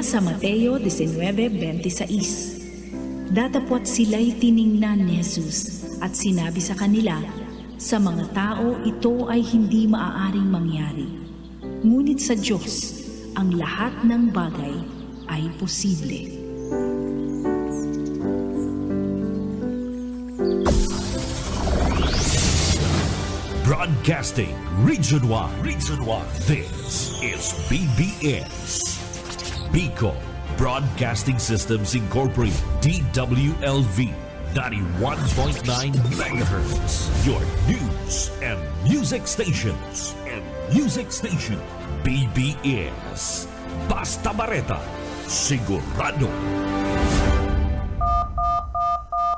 sa Mateo 19:26. Datapwat sila'y tiningnan ni Jesus at sinabi sa kanila, sa mga tao ito ay hindi maaaring mangyari. Ngunit sa Diyos, ang lahat ng bagay ay posible. Broadcasting Region 1. This is BBS. Bicol Broadcasting Systems Incorporated. DWLV 91.9 MHz. Your news and music stations. BBS. Basta Bareta. Sigurado.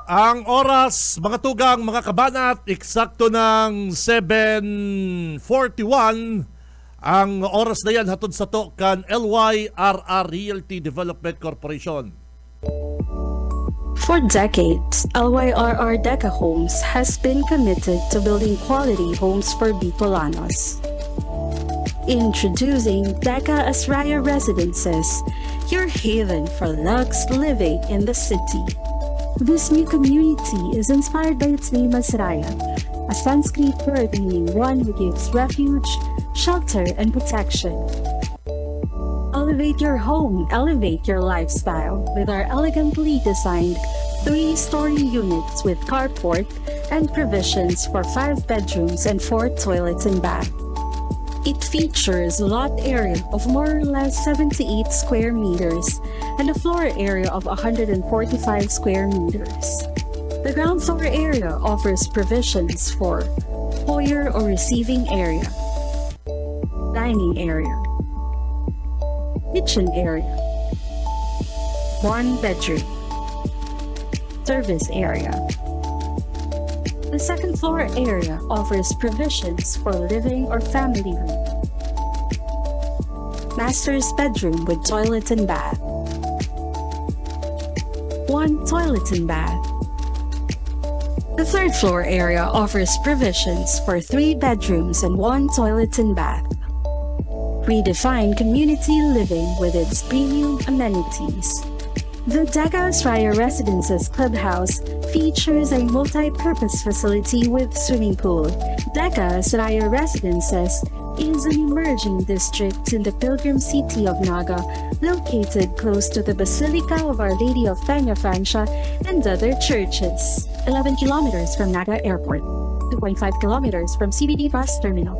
Ang oras, mga tugang, mga kabanat, eksakto ng 7:41. Ang oras na yan hatod sa to kan LYRR Realty Development Corporation. For decades, LYRR Deca Homes has been committed to building quality homes for Bicolanos. Introducing Deca Asraya Residences, your haven for luxe living in the city. This new community is inspired by its name Asraya, a Sanskrit word meaning one who gives refuge, shelter, and protection. Elevate your home, elevate your lifestyle with our elegantly designed 3-story units with carport and provisions for 5 bedrooms and 4 toilets and bath. It features lot area of more or less 78 square meters and a floor area of 145 square meters. The ground floor area offers provisions for foyer or receiving area, dining area, kitchen area, 1 bedroom, service area. The second floor area offers provisions for living or family room, master's bedroom with toilet and bath, 1 toilet and bath. The third floor area offers provisions for 3 bedrooms and 1 toilet and bath. Redefine community living with its premium amenities. The Deca Asraya Residences Clubhouse features a multi-purpose facility with swimming pool. Deca Asraya Residences is an emerging district in the pilgrim city of Naga, located close to the Basilica of Our Lady of Peñafrancia and other churches. 11 kilometers from Naga Airport, 2.5 kilometers from CBD Bus Terminal,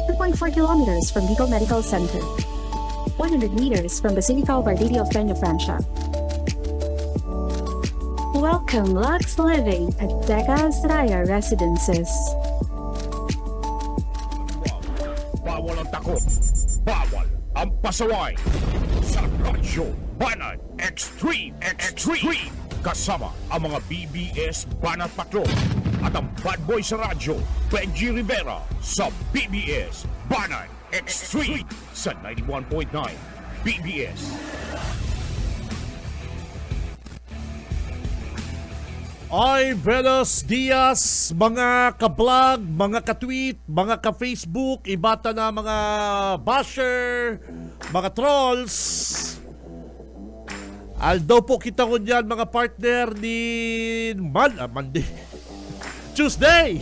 2.4 kilometers from Bicol Medical Center, 100 meters from Basilica of Our Lady of Peñafrancia. Welcome Lux Living at Deca Asraya Residences. Bawal ang takot. Bawal ang pasaway. Sa Radyo Banat Extreme. Kasama ang mga BBS Banat Patrol at ang bad boy sa radyo, Benji Rivera sa BBS Banat Extreme sa 91.9 BBS. Ay, buenos dias, mga ka-vlog, mga ka-tweet, mga ka-Facebook, ibata na mga basher, mga trolls. Aldaw po kita ko dyan, mga partner ni Monday. Tuesday.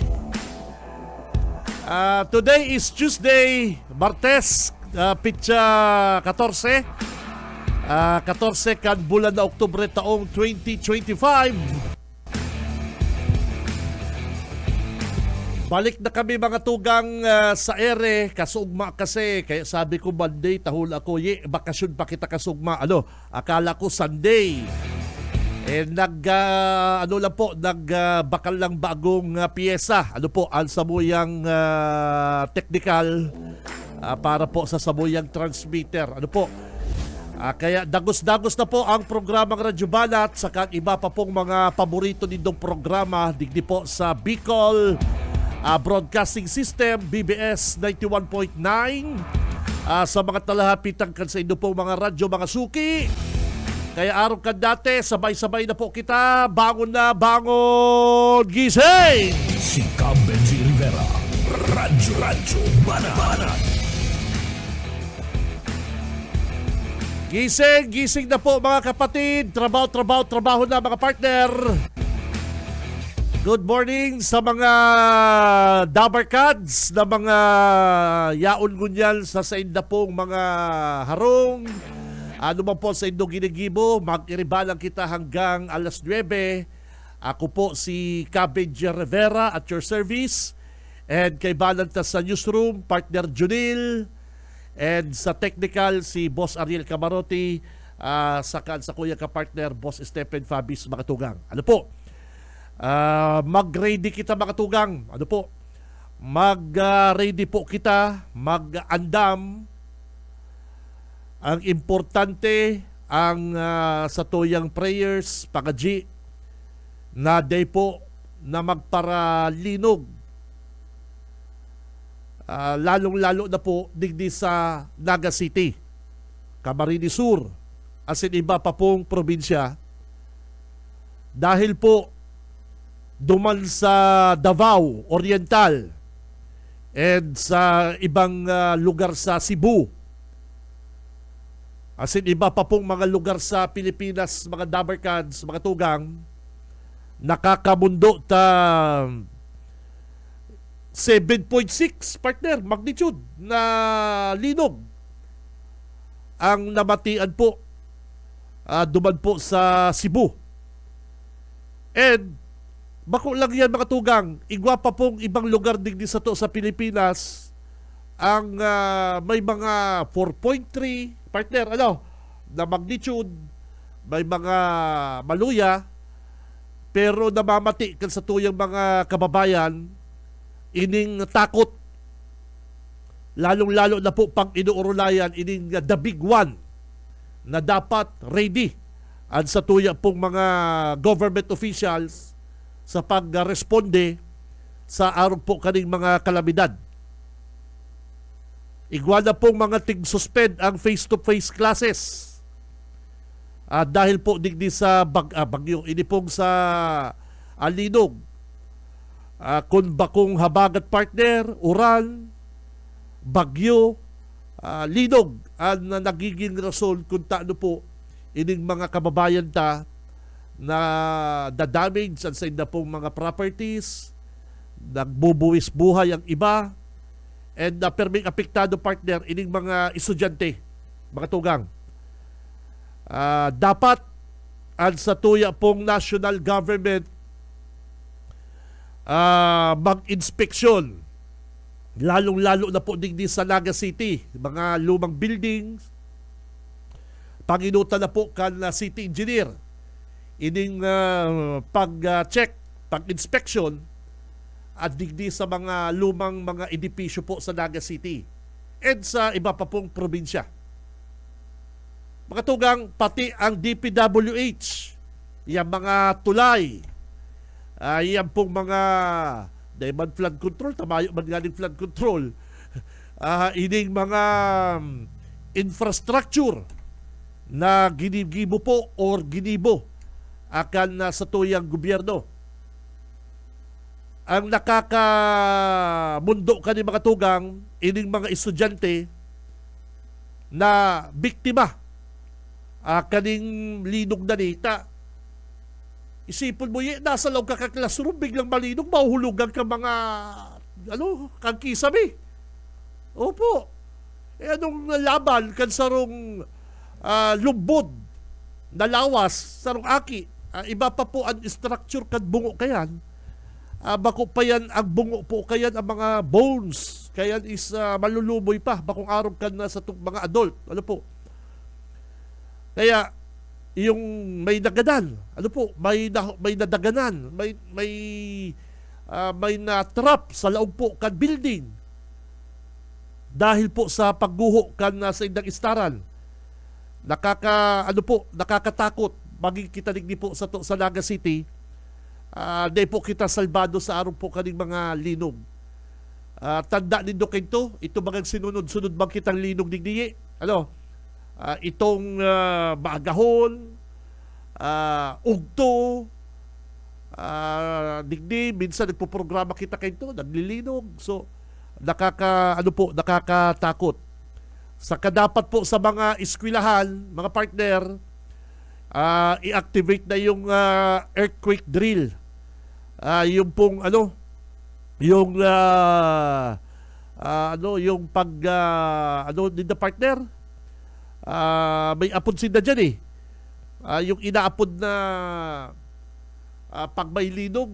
Today is Tuesday, Martes, pitsa 14. 14 kan bulan na Oktubre taong 2025. Balik na kami mga tugang sa ere, kasugma kasi, kaya sabi ko Monday, tahol ako, bakasyon pa kita kasugma, akala ko Sunday. Nagbakal lang bagong piyesa, ang samuyang technical, para po sa samuyang transmitter, kaya dagos-dagos na po ang programang Radyo Banat, saka iba pa pong mga paborito nitong programa, digdi po sa Bicol Broadcasting System, BBS 91.9, sa mga talahapitang kan sa inyo po mga radyo, mga suki. Kaya araw ka dati, sabay-sabay na po kita, bangon na, bangon, gising! Si Benji Rivera, Radyo Banat. Gising na po mga kapatid. Trabaho na mga partner. Good morning sa mga Dabarkads na mga yaon gunyal sa sainda pong mga harong. Ano man po sa inyong ginigibo, mag-iribalang kita hanggang alas 9. Ako po si Cabbage Rivera at your service. And kay Balanta sa newsroom, partner Junil. And sa technical, si Boss Ariel Camarote, sa kuya ka-partner, Boss Stephen Fabis Makatugang. Ano po? Mag-ready kita Makatugang. Ano po? Mag-ready po kita, mag-andam. Ang importante, ang sa tuyang prayers, pagaji, na day po na magparalinog. Lalong-lalo na po digdi sa Naga City, Camarines Sur, as in iba pa pong probinsya. Dahil po duman sa Davao Oriental and sa ibang lugar sa Cebu, as in iba pa pong mga lugar sa Pilipinas, mga Dabarkads, mga tugang, nakakamundo ta 7.6 partner magnitude na linog ang namatian po duman po sa Cebu. And bako lang yan mga tugang, igwa pa pong ibang lugar digdi sa to sa Pilipinas ang may mga 4.3 partner na magnitude, may mga maluya, pero namamati kan sa tuyang mga kababayan ining takot, lalong-lalo na po pang inuurulayan ining the big one na dapat ready at sa tuya pong mga government officials sa pagresponde sa araw po kaning mga kalamidad. Igwa na pong mga tig-suspend ang face-to-face classes dahil po digdi sa bagyo, ini pong sa alinog. Kung bakong habagat partner, uran, bagyo, linog ang nagiging rason kung taano po ining mga kababayan ta na dadamage sa inda pong mga properties, nagbubuwis buhay ang iba, and perming apektado partner ining mga estudyante, mga tugang. Dapat ang sa tuya pong national government mag-inspeksyon, lalong-lalo na po digdi sa Naga City, mga lumang buildings. Panginutan na po kan city engineer ining pag-check, pag-inspeksyon at digdi sa mga lumang mga edipisyo po sa Naga City and sa iba pa pong probinsya. Mga tugang, pati ang DPWH, yung mga tulay, yan pong mga dayman flood control, tamayo man galing flood control, ining mga infrastructure na ginigibo po or ginibo akan sa tuyang gobyerno. Ang nakakamundo ka ni mga tugang, ining mga estudyante na biktima kaning linog na nita. Isipon mo nasa loob ka classroom, biglang malinog, mahuhulugan ka mga, kang kisame. Opo. Anong laban kan sarong lumbod na lawas, sarong aki. Iba pa po ang structure kan bungo kayan. Bako pa yan, ang bungo po kayan, ang mga bones. Kayan is maluluboy pa. Bakong araw ka na sa mga adult. Kaya, yung may nagadan, may nadaganan, may na-trap sa loob po kan building dahil po sa pagguho kan sa indang istaran. Nakakatakot magkikita digdi po sa Naga City. Di po kita salbado sa araw po kaning mga linog. Tanda nindo kayo ito mga sinunod-sunod bang kitang linog digdi. Itong Baagahon, Ugto, digdi, minsan nagpo-programa kita kayo, naglilinog. So, nakakatakot. Saka dapat po sa mga eskwelahan, mga partner, i-activate na yung earthquake drill. Yung pong yung yung pag din na partner. May apod sila dyan eh. Yung inaapod na pag may linog,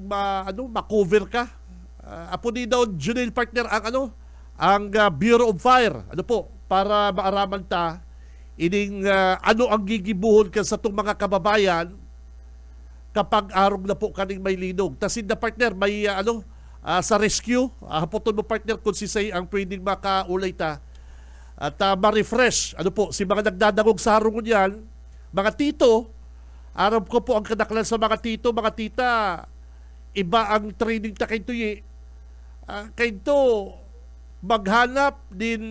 ma-cover ka. Apod din daw, Junel partner, ang Bureau of Fire. Para maaraman ta, ining ang gigibuhon ka sa itong mga kababayan kapag arog na po kaning may linog. Tas in the partner, may sa rescue, hapoton mo partner kung si say ang pwedeng makaulay ta. At ma-refresh, si mga nagdadagog sa harungon yan, mga tito, arab ko po ang kadaklan sa mga tito, mga tita, iba ang training ta kay tuyi. Kayo maghanap din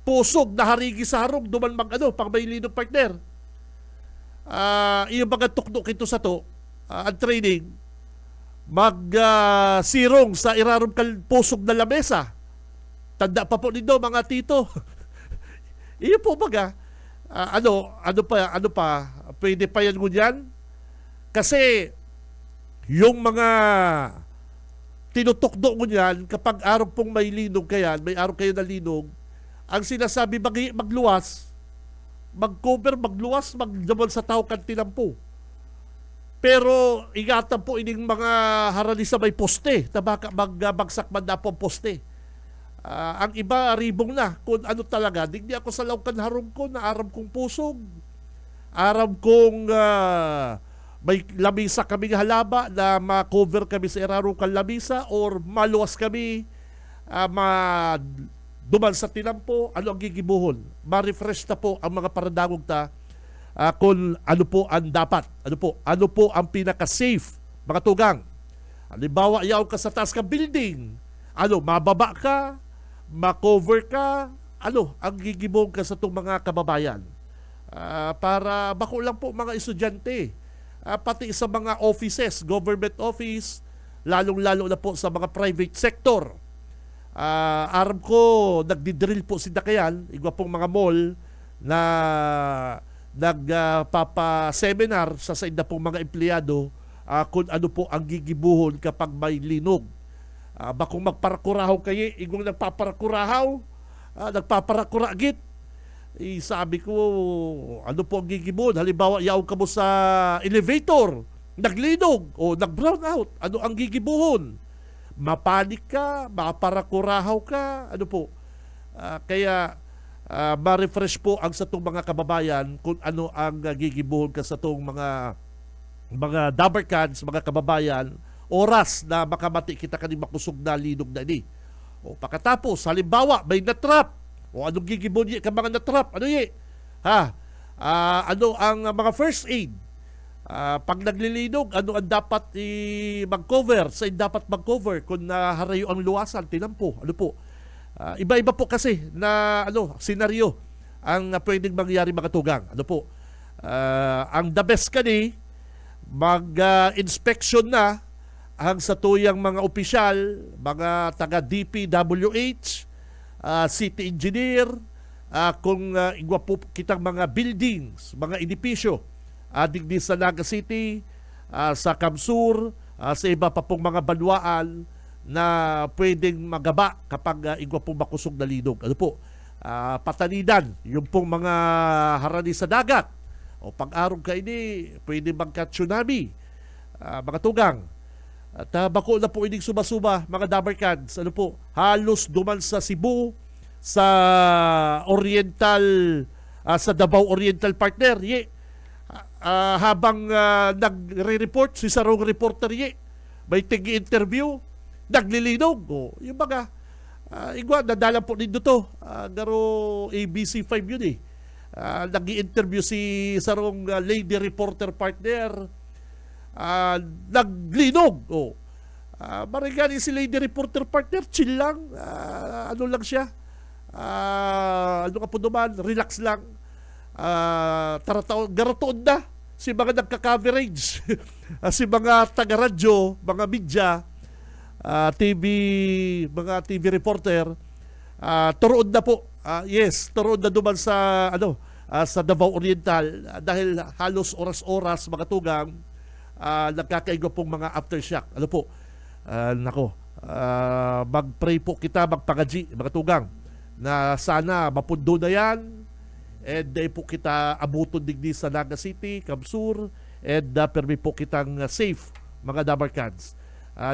pusog na harigi sa harong duman pang may linog partner. Iyo mga tukdok ito sa to, ang training, sirong sa irarom kal pusog na lamesa. Tanda pa po nito mga tito. Iyo po baga, ano pa, pwede pa yan ngunyan? Kasi, yung mga tinutukdo ngunyan, kapag araw pong may linog kayan, may araw kayo na linog, ang sinasabi magluwas, mag-cover, magluwas, magdamol sa tao kantinampo. Pero ingatan po ining mga harali sa may poste, tabaka magbagsak man na po ang poste. Ang iba ribong na kung ano talaga, digdi ako sa laukan harom ko na aram kong pusog. Aram kong may lamisa kaming halaba na ma-cover kami sa irarong kang lamisa or maluwas kami duman sa tinampo, ang gigibuhon. Ma-refresh na po ang mga paradagog ta kung ano po ang dapat. Ano po ang pinaka-safe, mga tugang. Halimbawa, yaw ka sa taas ka building. Mababa ka, ma-cover ka, ang gigibuhon ka sa itong mga kababayan. Para bako lang po mga estudyante, pati sa mga offices, government office, lalong-lalo na po sa mga private sector. Aram ko, nagdidrill po si Dakayan, igwa pong mga mall na nagpapa-seminar sa said na pong mga empleyado kung ano po ang gigibuhon kapag may linog. Bakong magparakurahaw kayo, igong nagpaparakurahaw, nagpaparakuragit. Sabi ko, ano po ang gigibuhon? Halimbawa, yaw ka mo sa elevator, naglinog o nag-brown out, ano ang gigibuhon? Mapanik ka, maparakurahaw ka, kaya ma-refresh po ang sa itong mga kababayan kung ano ang gigibuhon ka sa itong mga dabarkans, mga kababayan, oras na makamati kita kaning makusog na linog na ini. O pagkatapos, halimbawa, may natrap, o anong gigibuhon ka mga natrap, ano ang mga first aid? Pag naglilinog, ano ang dapat mag-cover? Saan dapat mag-cover kung naharayo ang luwasan, tinampo? Iba-iba po kasi na senaryo ang pwedeng mangyari mga tugang. Ang the best kani, mag-inspection na ang sa tuyang mga opisyal, mga taga DPWH, city engineer, kung igwa po kitang mga buildings, mga edipisyo, digdi sa Naga City, sa Kamsur, sa iba pa pong mga banwaan na pwedeng magaba kapag igwa pong makusog na linog. Patanidan, yung pong mga harani sa dagat. O pag-arog ka ini, pwede magka-tsunami. Mga tugang. At bako na po ining sumasuba, mga dabarkads, halos duman sa Cebu, sa Oriental, sa Davao Oriental partner, habang nagre-report si sarong reporter may tigi-interview, naglilinog. Yung mga igwa, nadala po nito to. Garo ABC5 yun nag-i-interview si sarong lady reporter partner, naglinog. Marigani si lady reporter partner, chill lang. Lang siya. Ka po naman, relax lang. Garatoon na si mga nagka-coverage. Si mga taga-radyo, mga media, mga TV reporter, turoon na po Yes, turon na duman sa sa Davao Oriental dahil halos oras-oras mga tugang nagkakaigwa pong mga aftershock. Ano po? Mag-pray po kita, magpangaji mga tugang na sana mapundo na yan and po kita abuton digdi sa Naga City, Kamsur and permi po kitang safe mga Dabarkans.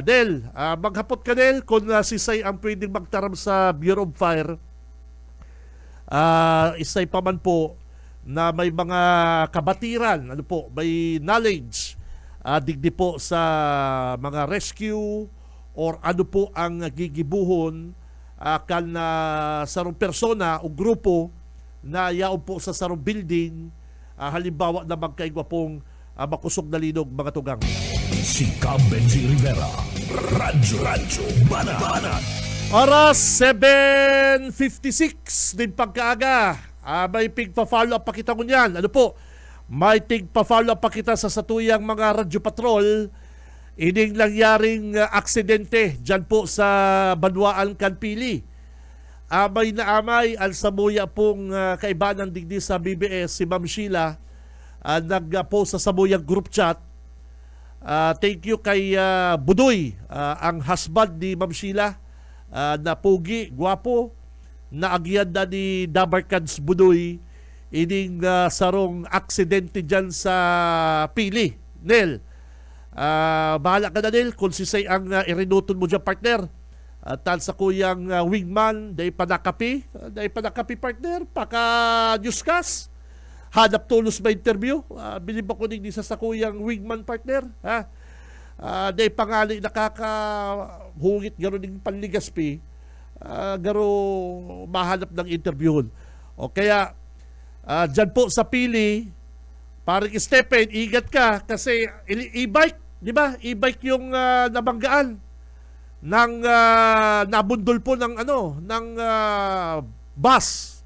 Del, maghapot ka Del kung si Say ang pwedeng magtaram sa Bureau of Fire. Isay pa man po na may mga kabatiran, may knowledge digdi po sa mga rescue or ano po ang gigibuhon kan sarong persona o grupo na yaon po sa sarong building, halimbawa na magkaigwa pong makusog na linog mga tugang. Si Benji Rivera, Radyo Banat. Oras 7:56 din pagkaaga. May pigpa-follow up pa kita ngunyan. Ano po? May pigpa-follow up pa kita sa satuyang mga radyo patrol. Ining langyaring aksidente dyan po sa Banwaan, Kanpili. Amay na amay ang samuya pong kaibanan digdi sa BBS si Ma'am Sheila. Nag-post sa samuyang group chat. Thank you kay Budoy, ang husband ni Ma'am Sheila, na pugi, gwapo, na agyan na ni Dabarkans Budoy ining sarong aksidente dyan sa Pili. Nel, bahala ka na Nel kung si Say ang irinuton mo dyan partner. Tal sa kuyang wingman, day panakapi partner, paka newscast. Hanap tulos ba interview? Bilib ako din sa kuyang wingman partner. Day pangali nakakahungit garo ng panligaspi. Garo mahanap ng interview. O kaya, dyan po sa Pili, parang Stephen, ingat ka kasi e-bike, di ba? E-bike yung nabanggaan ng nabundol po ng bus.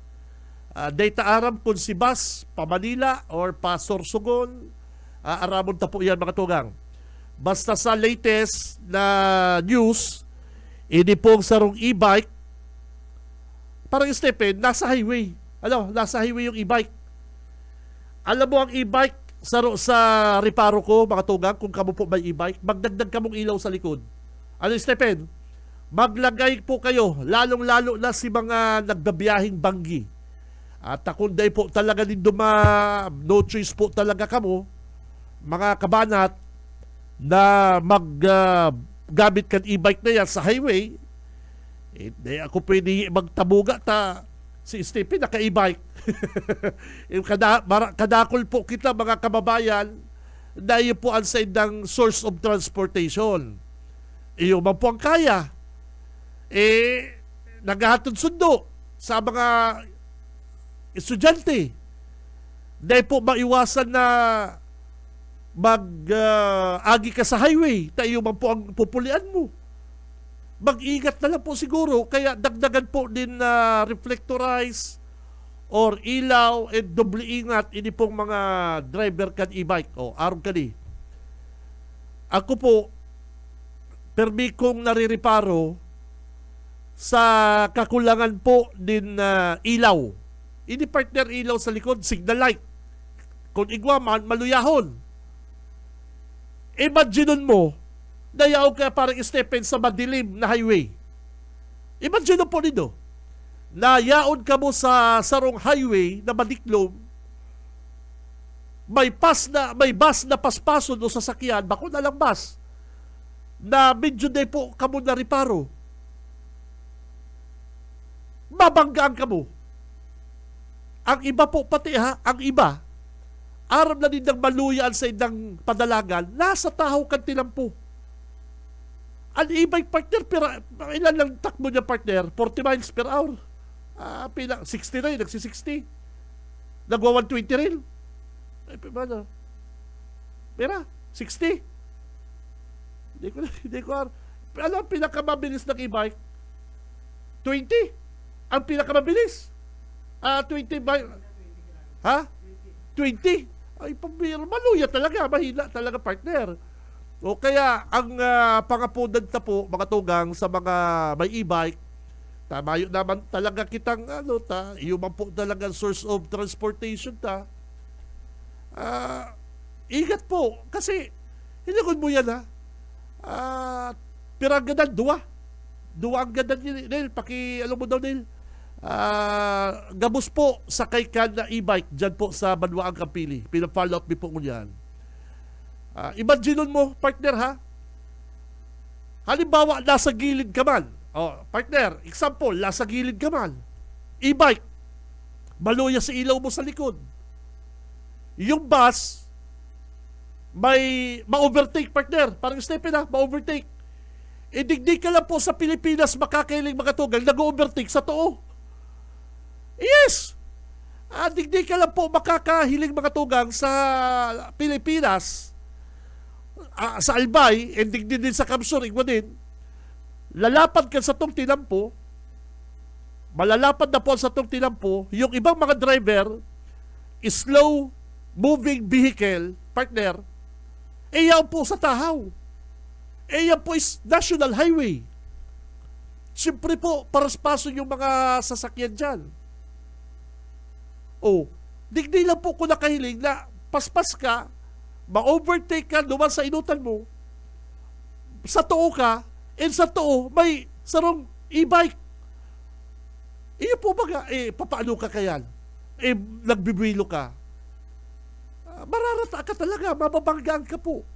Data aram kung si bus pa Manila or pa Sorsogon, aramon ta po yan mga tugang. Basta sa latest na news, hindi pong sarong e-bike, parang Stephen, nasa highway. Nasa highway yung e-bike. Alam mo ang e-bike, saro sa reparo ko, mga tugang, kung kamo po may e-bike, magdagdag kamong ilaw sa likod. Stephen? Maglagay po kayo, lalong-lalo na si mga nagbabiyahing banggi. At akunday po talaga din no choice po talaga kamo, mga kabanat, na gamit kan e-bike na yan sa highway. Hindi ako pwede magtabuga si Stephen naka e-bike. Kadakol po kita mga kababayan dahil po ang saindang source of transportation. Iyo man po ang kaya. Naghahatod sundo sa mga estudyante. Dahil po maiwasan na agi ka sa highway, tayo man po ang pupulian mo. Mag-ingat na lang po siguro, kaya dagdagan po din na reflectorize or ilaw and doble ingat ini pong mga driver kan e-bike. Araw ka ni. Ako po, permi kong narireparo sa kakulangan po din ilaw. Ini partner ilaw sa likod, signal light. Kung igwa man, maluyahon. Imagine mo, nayaw ka parang Stephen sa madilim na highway. Imagine po nito, nayaon ka mo sa sarong highway na madiklom, may bus na paspason o sasakyan, bako na lang bus, na medyo na po kamo na reparo. Mabanggaan ka mo. Ang iba po pati ang iba, aram na din ng maluyaan sa indang padalagan, nasa tahaw kan tilampo. Ang e-bike partner, ilan lang takbo niya partner? 40 miles per hour. 60 na yun, nagsi-60. Nagwa 120 rin. Pera, 60. Hindi ko alam, pinakamabilis ng e-bike? 20. Ang pinakamabilis? 20 by... 20? Ay, pambiro, maluya talaga, mahina talaga partner. O kaya, ang pangapundan ta po, mga tugang, sa mga may e-bike, Tamayo naman talaga kitang iyo man po talagang source of transportation ta. Ingat po kasi hinagod mo yan ha. Pirang ganan, duwa ang ganan yun, Neil, alam mo daw, Neil, gabos po sakay ka na e-bike dyan po sa Banwaang Kampili. Pina-follow up me po mo yan. Imagine mo, partner ha, halimbawa nasa gilid ka man, partner, example, nasa gilid ka man, e-bike, maluya sa ilaw mo sa likod, yung bus may ma-overtake, partner, parang Stephen ha, ma-overtake. Digdig ka lang po sa Pilipinas, makakailing mga tugal, nag-overtake sa too. Yes! Digdig ka lang po makakahiling mga tugang sa Pilipinas, sa Albay, digdig din sa Kamsur, igwa din, lalapad ka sa tong tinampo, malalapad na po sa tong tinampo, yung ibang mga driver, slow moving vehicle, partner, yan po sa tahaw. Yan po is national highway. Siyempre po, paraspaso yung mga sasakyan dyan. Digdi lang po kung nakahiling na paspas ka, ma-overtake ka, duman sa inutan mo, sa too ka, and sa too, may sarong e-bike. Iyo po baga, papaano ka kayan? Nagbibilo ka. Mararata ka talaga, mababanggaan ka po.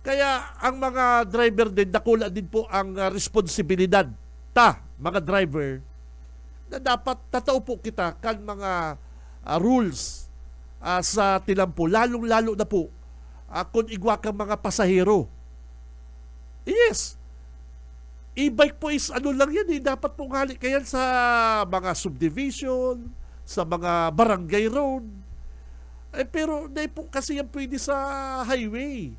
Kaya ang mga driver din, nakula din po ang responsibilidad mga driver, na dapat tatao po kita kan mga rules sa tinampo, lalong-lalo na po kung igwa kang mga pasahero. Yes, e-bike po is lang yan, dapat po halik kayan sa mga subdivision, sa mga barangay road. Pero hindi po kasi yan pwede sa highway.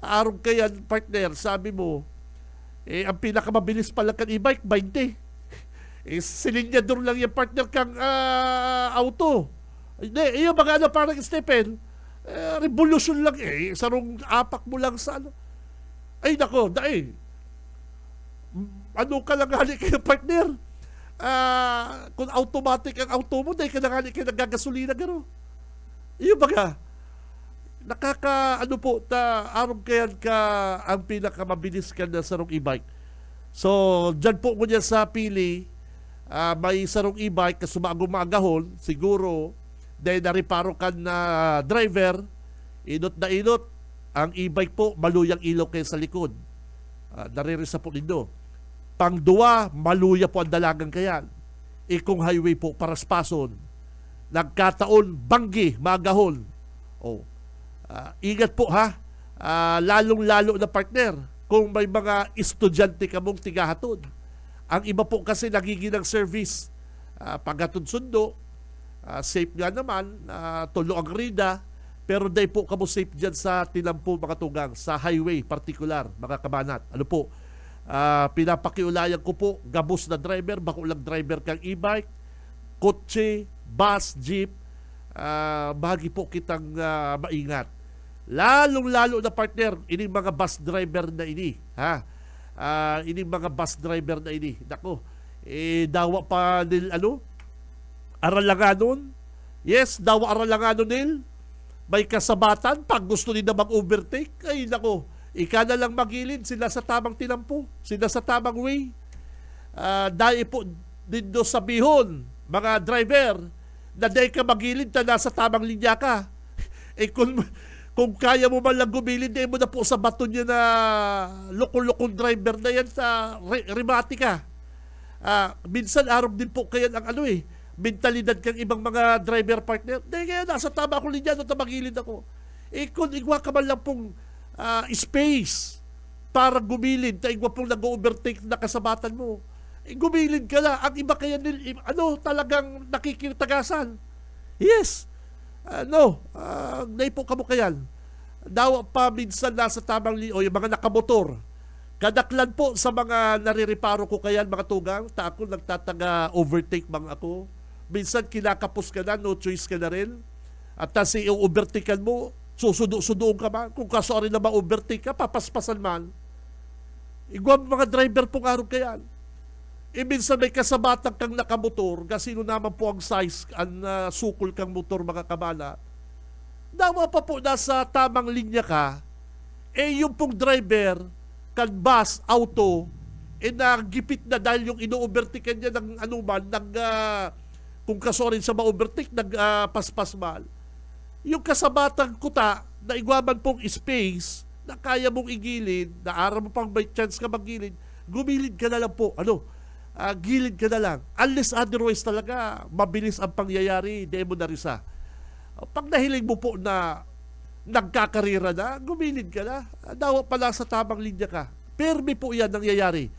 Araw kaya, partner, sabi mo, ang pinakamabilis pala kang e-bike, 20. Silinyador lang yung partner kang auto. Hindi, yung mga parang Stephen, revolution lang sarong apak mo lang sa Ay, nako, ka lang hali kayo, partner? Kung automatic ang auto mo, dahil ka lang hali kayo nagagasolina, gano'n. Yung baga, araw kaya ka ang pinakamabilis ka na sarong e-bike. So, dyan po ko niya sa pili, may sarong e-bike na sumagumagahon, siguro, dahil nariparo ka na driver, inot na inot, ang e-bike po, maluyang ilaw kayo sa likod. Naririsa po nindo. Pangduwa, maluya po ang dalagang kayan. Kung highway po, paraspason. Nagkataon, banggi, magahon. Ingat po ha, lalong-lalo na partner, kung may mga estudyante ka mong tigahatod. Ang iba po kasi nagiging ng service, paghatod sundo, safe nga naman, tulo ang rida, pero dahil po kamo safe dyan sa tinampo mga tugang, sa highway particular, mga kabanat. Pinapakiulayan ko po, gabos na driver, bako lang driver kang e-bike, kotse, bus, jeep, bahagi po kitang maingat. Lalong-lalo na partner, ining mga bus driver na ini. Ining mga bus driver na ini. Nako, dawa pa nil, aralanganon. Yes, dawa aralanganon nil. May kasabatan, pag gusto nila mag-overtake, ay nako, ika na lang magilid, sila sa tamang tinampo, sila sa tamang way. Dahil po din do sabihon, mga driver, na dahil ka magilid na nasa tamang linya ka. Kung kaya mo man lang gumilid, mo na po sa bato niya na loko-lokong driver na yan sa remati ka. Minsan araw din po kaya ang mentalidad kang ibang mga driver partner. Dahil kaya nasa tama akong linya, no, magilid ako. Kung igwa ka man lang pong space para gumilid, na igwa pong nag-overtake na kasabatan mo, gumilid ka na. Ang iba kaya talagang nakikitagasan. Yes. Naipo ka mo kayan. Dawa pa minsan nasa tamang yung mga nakamotor. Kadaklan po sa mga narireparo ko kayan, mga tugang, ako nagtataga overtake mga ako. Minsan kinakapos ka na, no choice ka na rin. At kasi yung overtakean mo, susudo-sudoon ka man. Kung kasori na ma-overtake ka, papaspasan man. Igwa mga driver pong araw kayan. minsan may kasabatang kang nakamotor, kasi sino naman po ang size, ang sukol kang motor mga kabana, dawa pa po nasa tamang linya ka, yung pong driver, kan bus, auto, nagipit na dahil yung ino-overtake niya ng anuman, kung kasorin sa ma-overtake, nagpaspas mal. Yung kasabatang kuta, na igwaman pong space, na kaya mong igilid, na araw mo pang may chance ka magilid, gumilid ka na lang po. Gilid ka na lang. Unless otherwise talaga, mabilis ang pangyayari, di mo narisa. Pag nahiling mo po na nagkakarira na, gumilid ka na. Dawa pala sa tamang linya ka. Permi po yan nangyayari.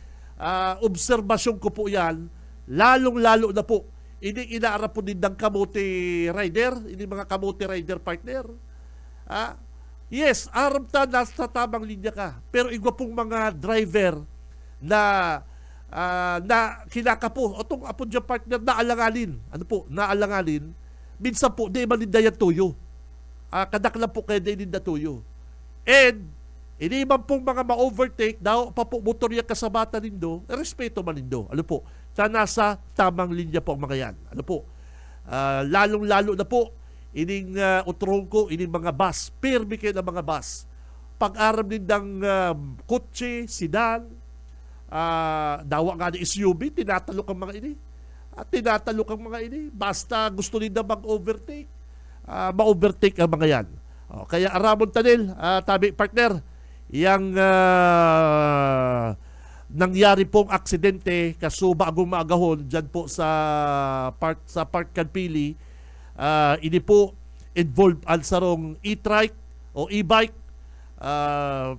Obserbasyon ko po yan, lalong-lalo na po. Inaarap po din ng kamote rider, ini mga kamote rider partner. Yes, arap ta, nasa tamang linya ka. Pero igwa pong mga driver na kinakapo, o itong apo dyan partner, naalangalin. Naalangalin. Minsan po, di manindayan tuyo. Kadaklan po kaya di ninda tuyo. And, iniman pong mga ma-overtake, daw pa po motor yung kasabata nindo, respeto man nindo. Sa nasa tamang linya po ang mga yan. Lalong-lalo na po, ining utrong ko, ining mga bus, pirmi kayo ng mga bus. Pag-aram nindang kotse, sedan, dawa nga na SUV, tinatalok ang mga ini. Tinatalok ang mga ini. Basta gusto ninda mag-overtake, ma-overtake ang mga yan. Kaya aramon tanil, tabi partner, yang nangyari pong aksidente kaso bagong maagahon dyan po sa Park Kanpili, ini po involved ang sarong e-trike o e-bike,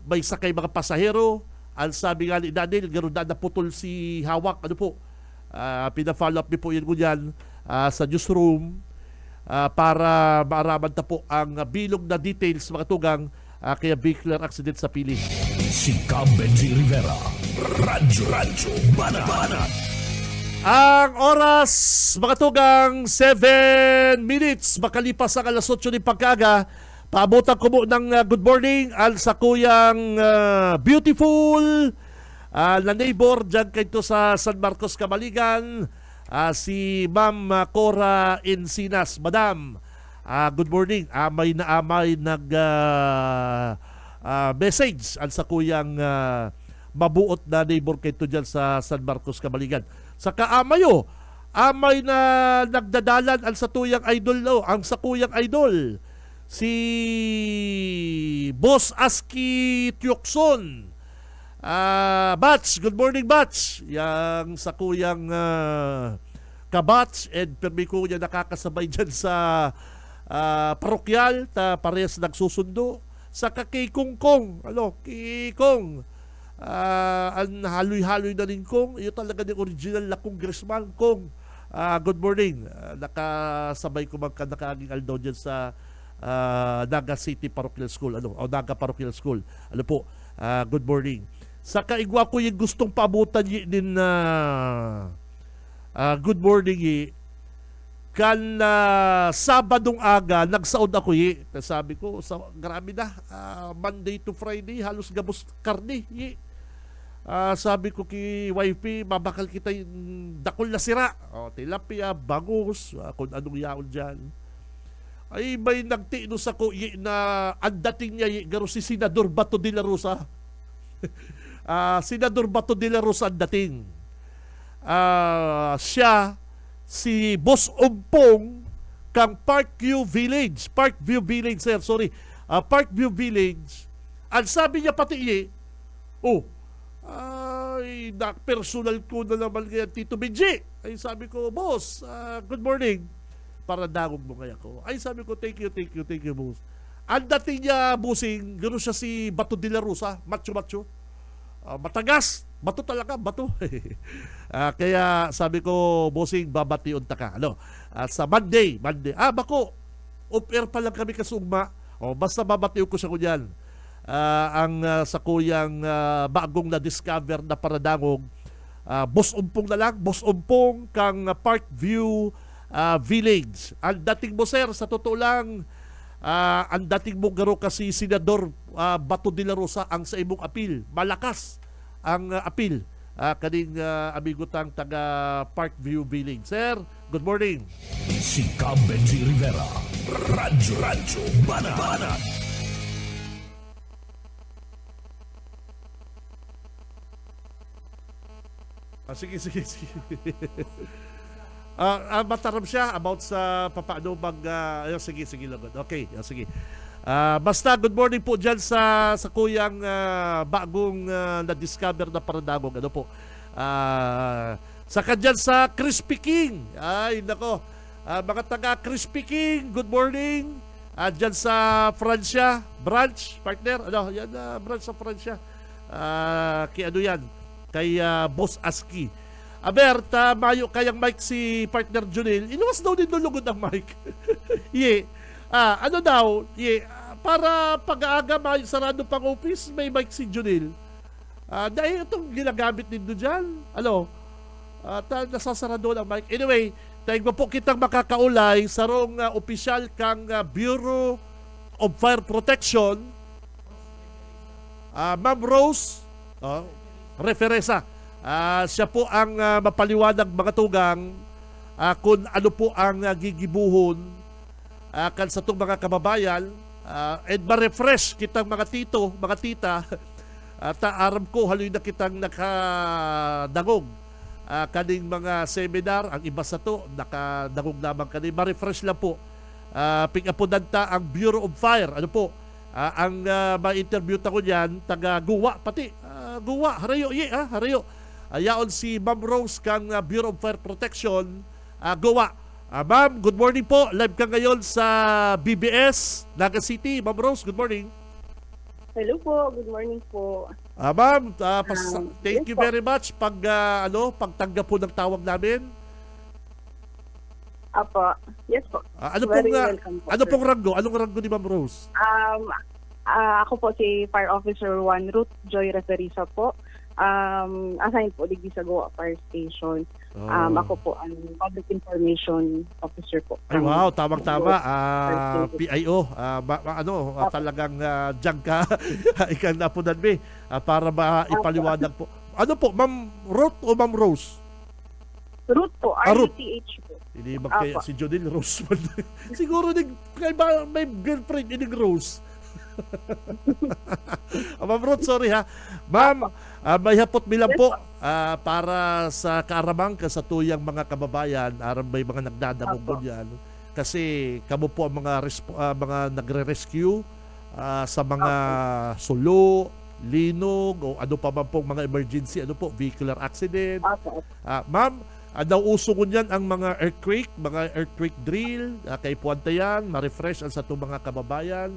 may sakay mga pasahero. Ang sabi nga ni Daniel, gano'n na naputol si hawak. Pina-follow up niyo po yun dyan sa newsroom para maaraman na po ang bilog na details mga tugang kaya vehicular accident sa Pili. Si Benji Rivera, Radyo Banat. Ang oras, mga tugang, 7 minutes, makalipas ang alas 8 ng pagkaga. Paabutan ko mo ng good morning al sa kuyang beautiful na neighbor dyan kayo sa San Marcos, Camaligan, si Ma'am Cora Encinas. Madam, good morning. Amay nag message al sa kuyang mabuot na neighbor kayo dyan sa San Marcos, Camaligan. Sa kaamayo, amay na nagdadalan al sa tuyang idol, ang sa kuyang idol, si Boss Aski Tiokson. Batch, good morning Batch. Yang sa kuyang kabatch, and permi ko niya nakakasabay dyan sa parokyal, parehas nagsusundo. Sa kay Kongkong, Kikong, ang haloy-haloy na rin Kong, iyo talaga yung original na congressman Kong. Good morning. Nakasabay ko nakaging aldaw dyan sa Naga City Parochial School, Naga Parochial School. Good morning. Sa kaigwa ko yung gustong paabutan din na good morning kan Sabadong aga nagsaod ako sabi ko grabe na, Monday to Friday halos gabos karne sabi ko ki wifey, mabakal kita yung dakol na sira, tilapia, bangus, kung anong yaon dyan. Ay may nagtiino sa ko na ang dating niya garo si Senador Bato de la Rosa. Senador Bato de la Rosa ang dating. Siya si Boss Ompong kang Parkview Village, Parkview Village. Ang sabi niya pati ay personal ko na naman kaya Tito Benji. Ay sabi ko, boss, good morning. Para dagog mo kaya ko. Ay sabi ko, thank you boss. Ang dating niya busing, gano'n siya si Bato de la Rosa, macho. Matagas, bato talaga, bato. Kaya sabi ko, bossing, babation ta ka. Sa Monday. Bako, off-air pa lang kami kasugma. Basta babatiw ko siya ko dyan. Ang sa kuyang bagong na-discover na paradangog, Boss Umpong na lang, Boss Umpong kang Parkview Village. Ang dating mo sir, sa totoo lang, ang dating mo garo kasi Senador Bato de la Rosa ang sa imong apil. Malakas ang apil. kaning amigutang taga Parkview Billing. Sir, good morning. Si Cam Benji Rivera, Radyo Banat. Sige. Mataram siya about sa papaano sige lagod. Okay, sige. Basta good morning po dyan sa kuyang bagong na-discover na Paranagong. Ano po? Saka dyan sa Crispy King. Ay, nako. Mga taga Crispy King, good morning. Dyan sa Francia, branch, partner. Ano, yan, branch sa Francia. Kay ano yan? Kay Boss Aski. Aber, mayo kayang mic si partner Junil. Inuwas daw din nulugod ang mic. Ano daw? Para pag-aaga sarado pang office, may mic si Junil. Dahil itong ginagamit din doon dyan. Ano? Nasasarado ang mic. Anyway, tayo po kitang makakaulay sa rong opisyal kang Bureau of Fire Protection. Ma'am Rose Referesa. Siya po ang mapaliwanag mga tugang kung ano po ang gigibuhon kan sa itong mga kababayan and ma-refresh kitang mga tito, mga tita aram ko haloy na kitang nakadangog kaning mga seminar. Ang iba sa to nakadangog lamang kaning ma-refresh lang po. Pingapunan ta ang Bureau of Fire. Ano po? Ang ma-interview ta ko niyan taga Guwa pati. Guwa, harayo, harayo. Yaon si Ma'am Rose kang Bureau of Fire Protection. Guwa. Ma'am, good morning po. Live ka ngayon sa BBS, Naga City. Ma'am Rose, good morning. Hello po, good morning po. Ma'am, thank yes you po. very much pagtanggap po ng tawag namin. Apo, yes po. Ano Very welcome po, sir. pong ranggo? Anong ranggo ni Ma'am Rose? Ako po si Fire Officer 1 Ruth Joy Referisa po. Assigned po digdi sa Goa Fire Station. Ako po ang Public Information Officer po. Ay wow, tamang-tama. PIO, talagang dyan ka ikan na po nanmi para maipaliwanag po. Ano po, Ma'am Ruth o Ma'am Rose? Ruth po, Ruth. RUTH po. Hindi magkaya si Jonil Rose. Siguro may girlfriend ini Rose. Ma'am Ruth, sorry ha. Ma'am, may hapot bilang po para sa kaaramang sa tuyang mga kababayan, aram may mga nagdadamog yan. Kasi kamo po ang mga nagre-rescue sa mga sulo, linog, o ano pa man pong mga emergency, vehicular accident. Ma'am, daw uso ko niyan ang mga earthquake drill, kay puwanta yan, ma-refresh ang sa itong mga kababayan.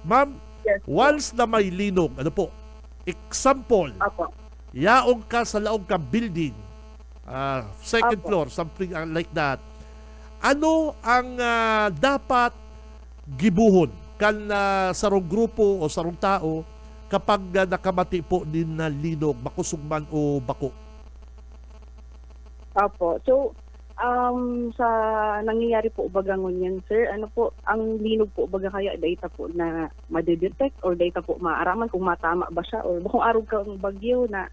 Ma'am, Yes, once na may linog, example, yaong ka sa laong ka building, second floor, something like that, ano ang dapat gibuhon kan sarong grupo o sarong tao kapag nakamati po din na linog, makusugman o bako? Apo. So, sa nangyayari po ubagangon yan, sir, ang linog po ubaga kaya data po na madedetect or data po maaraman kung matama ba siya or kung araw kang bagyo na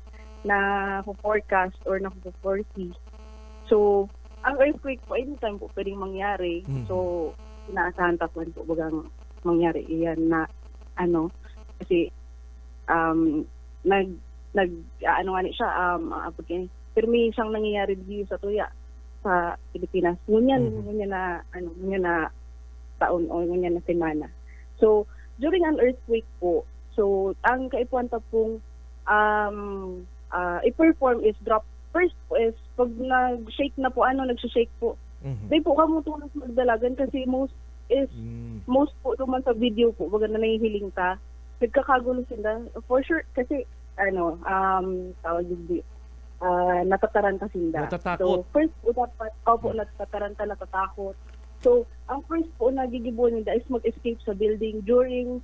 forecast or na foresee. So, ang earthquake po, anytime po pwedeng mangyari. So, inaasahan tapuan po bagang mangyari iyan na kasi pirmi siyang nangyayari dito sa tuya sa Pilipinas. Ngunyan na taon o ngunyan na semana. So, during an earthquake po, so, ang kaipuan ta pong i-perform is drop. First po is, pag nag-shake na po, nag-shake po. Di po kamo tunas magdalagan kasi most po naman sa video po, baga na nahihiling ta, nagkakagulo sila. For sure, kasi, tawag yung natataranta sila. Natatakot. So, first po dapat, natataranta, natatakot. So, ang first po na gigibuan nila is mag-escape sa building during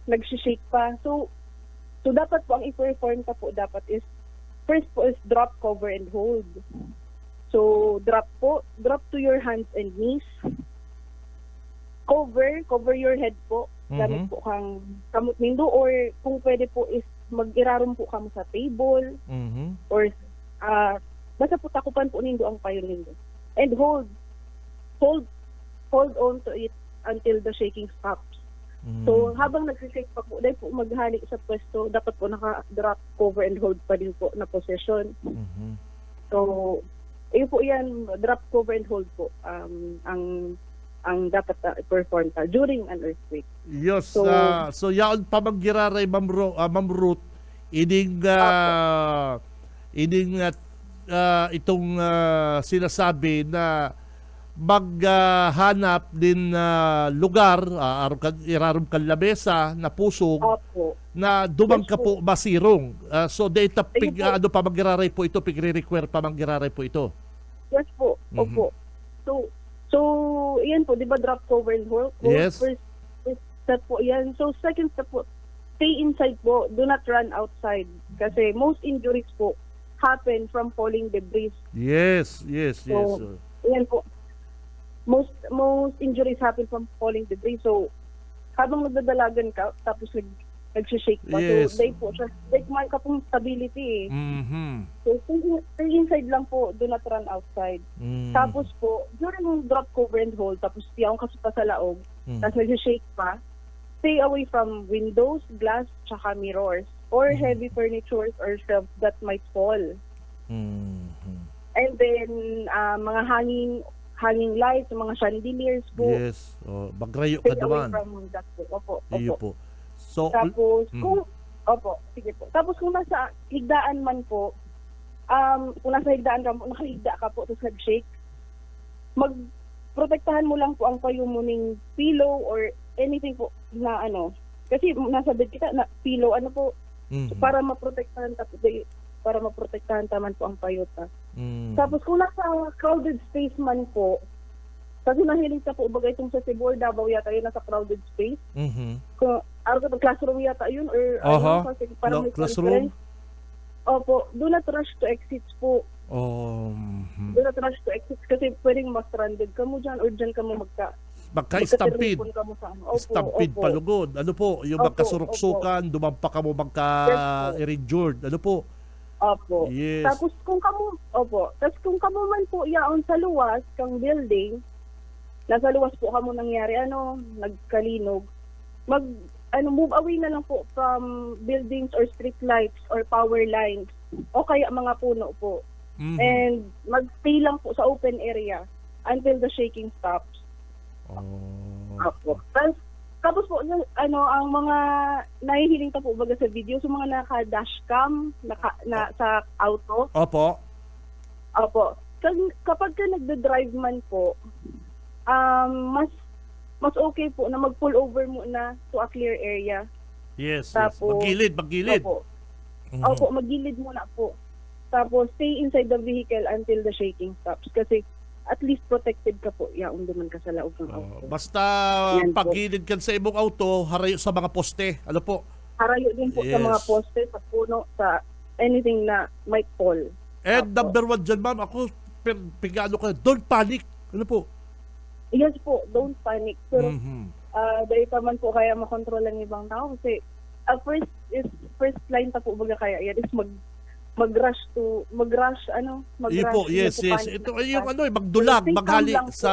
nag-shake pa. So dapat po ang i-perform ka po dapat is, first po is drop, cover, and hold. So, drop to your hands and knees. Cover your head po. Gamit po kang kamot nindo or kung pwede po is mag-irarom po kamo sa table Mhm. or basta po takupan po nindo ang payo nindo. And hold on to it until the shaking stops. Mm. So, habang nag-shake pa po, dahil po maghali sa pwesto, dapat po naka-drop, cover, and hold pa din po na position. Mhm. So, ayun po yan, drop, cover, and hold po ang dapat perform during an earthquake. Yes, So- so yaon pa manggiraray Ma'am Ruth, itong sinasabi na maghanap din lugar, irarom kan labesa na pusog Opo. na dumang ka Yes po masirong. So data Ayun po. ano pa manggiraray po ito, pigre-require pa manggiraray po ito. Yes po. Mhm. Opo. So, yan po, di ba drop, cover, and hold? Yes. First step po yan. So, second step po, stay inside po. Do not run outside. Kasi most injuries po happen from falling debris. Yes. So, yan po. Most injuries happen from falling debris. So, habang nagdadalagan ka, tapos nag-shake pa. Yes. So, they mark ka pong stability eh. Mhm. So, stay inside lang po. Do not run outside. Mm. Tapos po, during yung drop, cover, and hold, tapos tiyawang kasi pa sa laog, tapos nag-shake pa, stay away from windows, glass, tsaka mirrors, or heavy furnitures or shelves that might fall. Mhm. And then, mga hanging lights, mga chandeliers po, Yes. Magrayo ka stay away naman. from that po. Opo. Iyo po. So, Tapos, Mm. sige po. Tapos kung nasa higdaan man po, kung nasa higdaan ka po, nakahigda ka po, tapos nag-shake, magprotektahan mo lang po ang payo mo ng pillow or anything po na kasi nasa bed kita, na pillow, mhm. para maprotektahan taman po ang payota. Mm. Tapos kung nasa crowded space man po, kasi nahilig ka po, bagay itong sa Cebu or Davao yata yun, nasa crowded space, Mhm. kung classroom yata yun or kasi parang may Classroom? conference. Opo, do not rush to exits po. Mhm. Do not rush to exits kasi pwedeng ma-stranded ka mo dyan or dyan ka mo Magka-stampede. magka-telepon ka mo sa Opo, Stampede opo. palugod. Ano po? Yung Opo, magkasuruksukan, dumampa ka mo magka-injured. Ano po? Opo. Yes. Tapos kung kamo man po yaon sa luwas kang building, nasa luwas po kamo nangyari nagkalinog, move away na lang po from buildings or street lights or power lines o kaya mga puno po. Mhm. And magstay lang po sa open area until the shaking stops. Opo. Tapos po, ang mga nahihiling ka po baga sa video, sa mga naka-dashcam, sa auto. Opo. Opo. Kapag ka nagda-drive man po, mas okay po na mag-pull over muna to a clear area. Yes. Tapos- Magilid. Opo. Mhm. Opo, magilid muna po. Tapos, stay inside the vehicle until the shaking stops. Kasi, at least protected ka po. Yaong duman ka sa laog ng auto. Basta Yan po. pagilid ka sa imong auto, harayo sa mga poste. Ano po? Harayo din po sa Yes. mga poste, sa puno, sa anything na might fall. And Opo. number one dyan, ma'am, ako, pigano ka, don't panic. Ano po? Yes po, don't panic. Pero, Mhm. dahil pa man po kaya makontrol ang ibang tao. Kasi, first line pa po baga kaya yan is mag-rush. Iyo po, yes. panic Ito na ay yung panic. magdulag, Stay calm maghali lang po. sa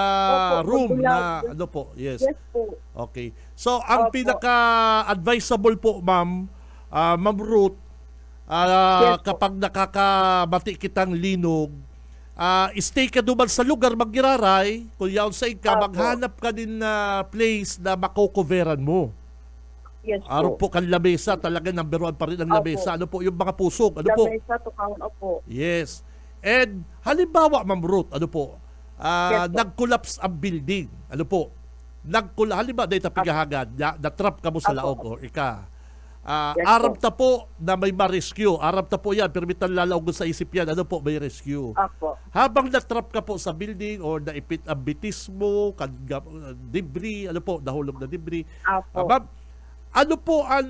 Opo, room magdulag. na ano po, yes. Yes po. Okay. So, ang Opo. pinaka-advisable po, Ma'am Ruth, Yes po. kapag nakakabati kitang linog, stay ka duman sa lugar, magiraray, kung yaon sa ika, Opo. maghanap ka din na place na makocoveran mo. Yes Araw po. po kan lamesa, talaga number one pa rin ang Opo. lamesa. Ano po, yung mga pusog, ano po? Lamesa to count. Opo. Yes. And halimbawa, Ma'am Ruth, ano po, Yes po. nag-collapse ang building. Ano po? Halimbawa, dahil tapigahagad, na-trap ka mo sa Apo. laog or ika. Yes Arab po. ta po na may ma-rescue. Arab ta po yan, permitan lalaog sa isip yan. Ano po, may rescue. Opo. Habang na-trap ka po sa building or naipit ang bitis mo, debris, ano po, nahulog na debris. Opo. Ma'am, ano po ang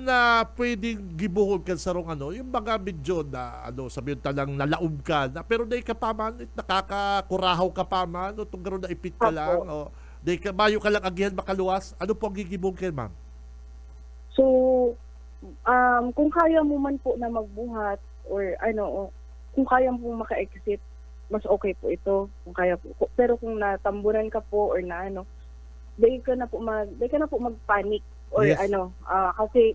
pwedeng gibuhol ka sa yung mga medyo na sabihin talang nalaom ka na, pero dahil ka pa man, nakakakurahaw ka pa man, o itong gano'n na ipit ka Opo. lang, o dahil ka, mayo ka lang agihan makaluwas, ano po ang gigibuhol kayo, ma'am? So, kung kaya mo man po na magbuhat or o kung kaya mo maka-exit, mas okay po ito. Kung kaya po. Pero kung natambunan ka po or di ka na po mag-panic or Yes. kasi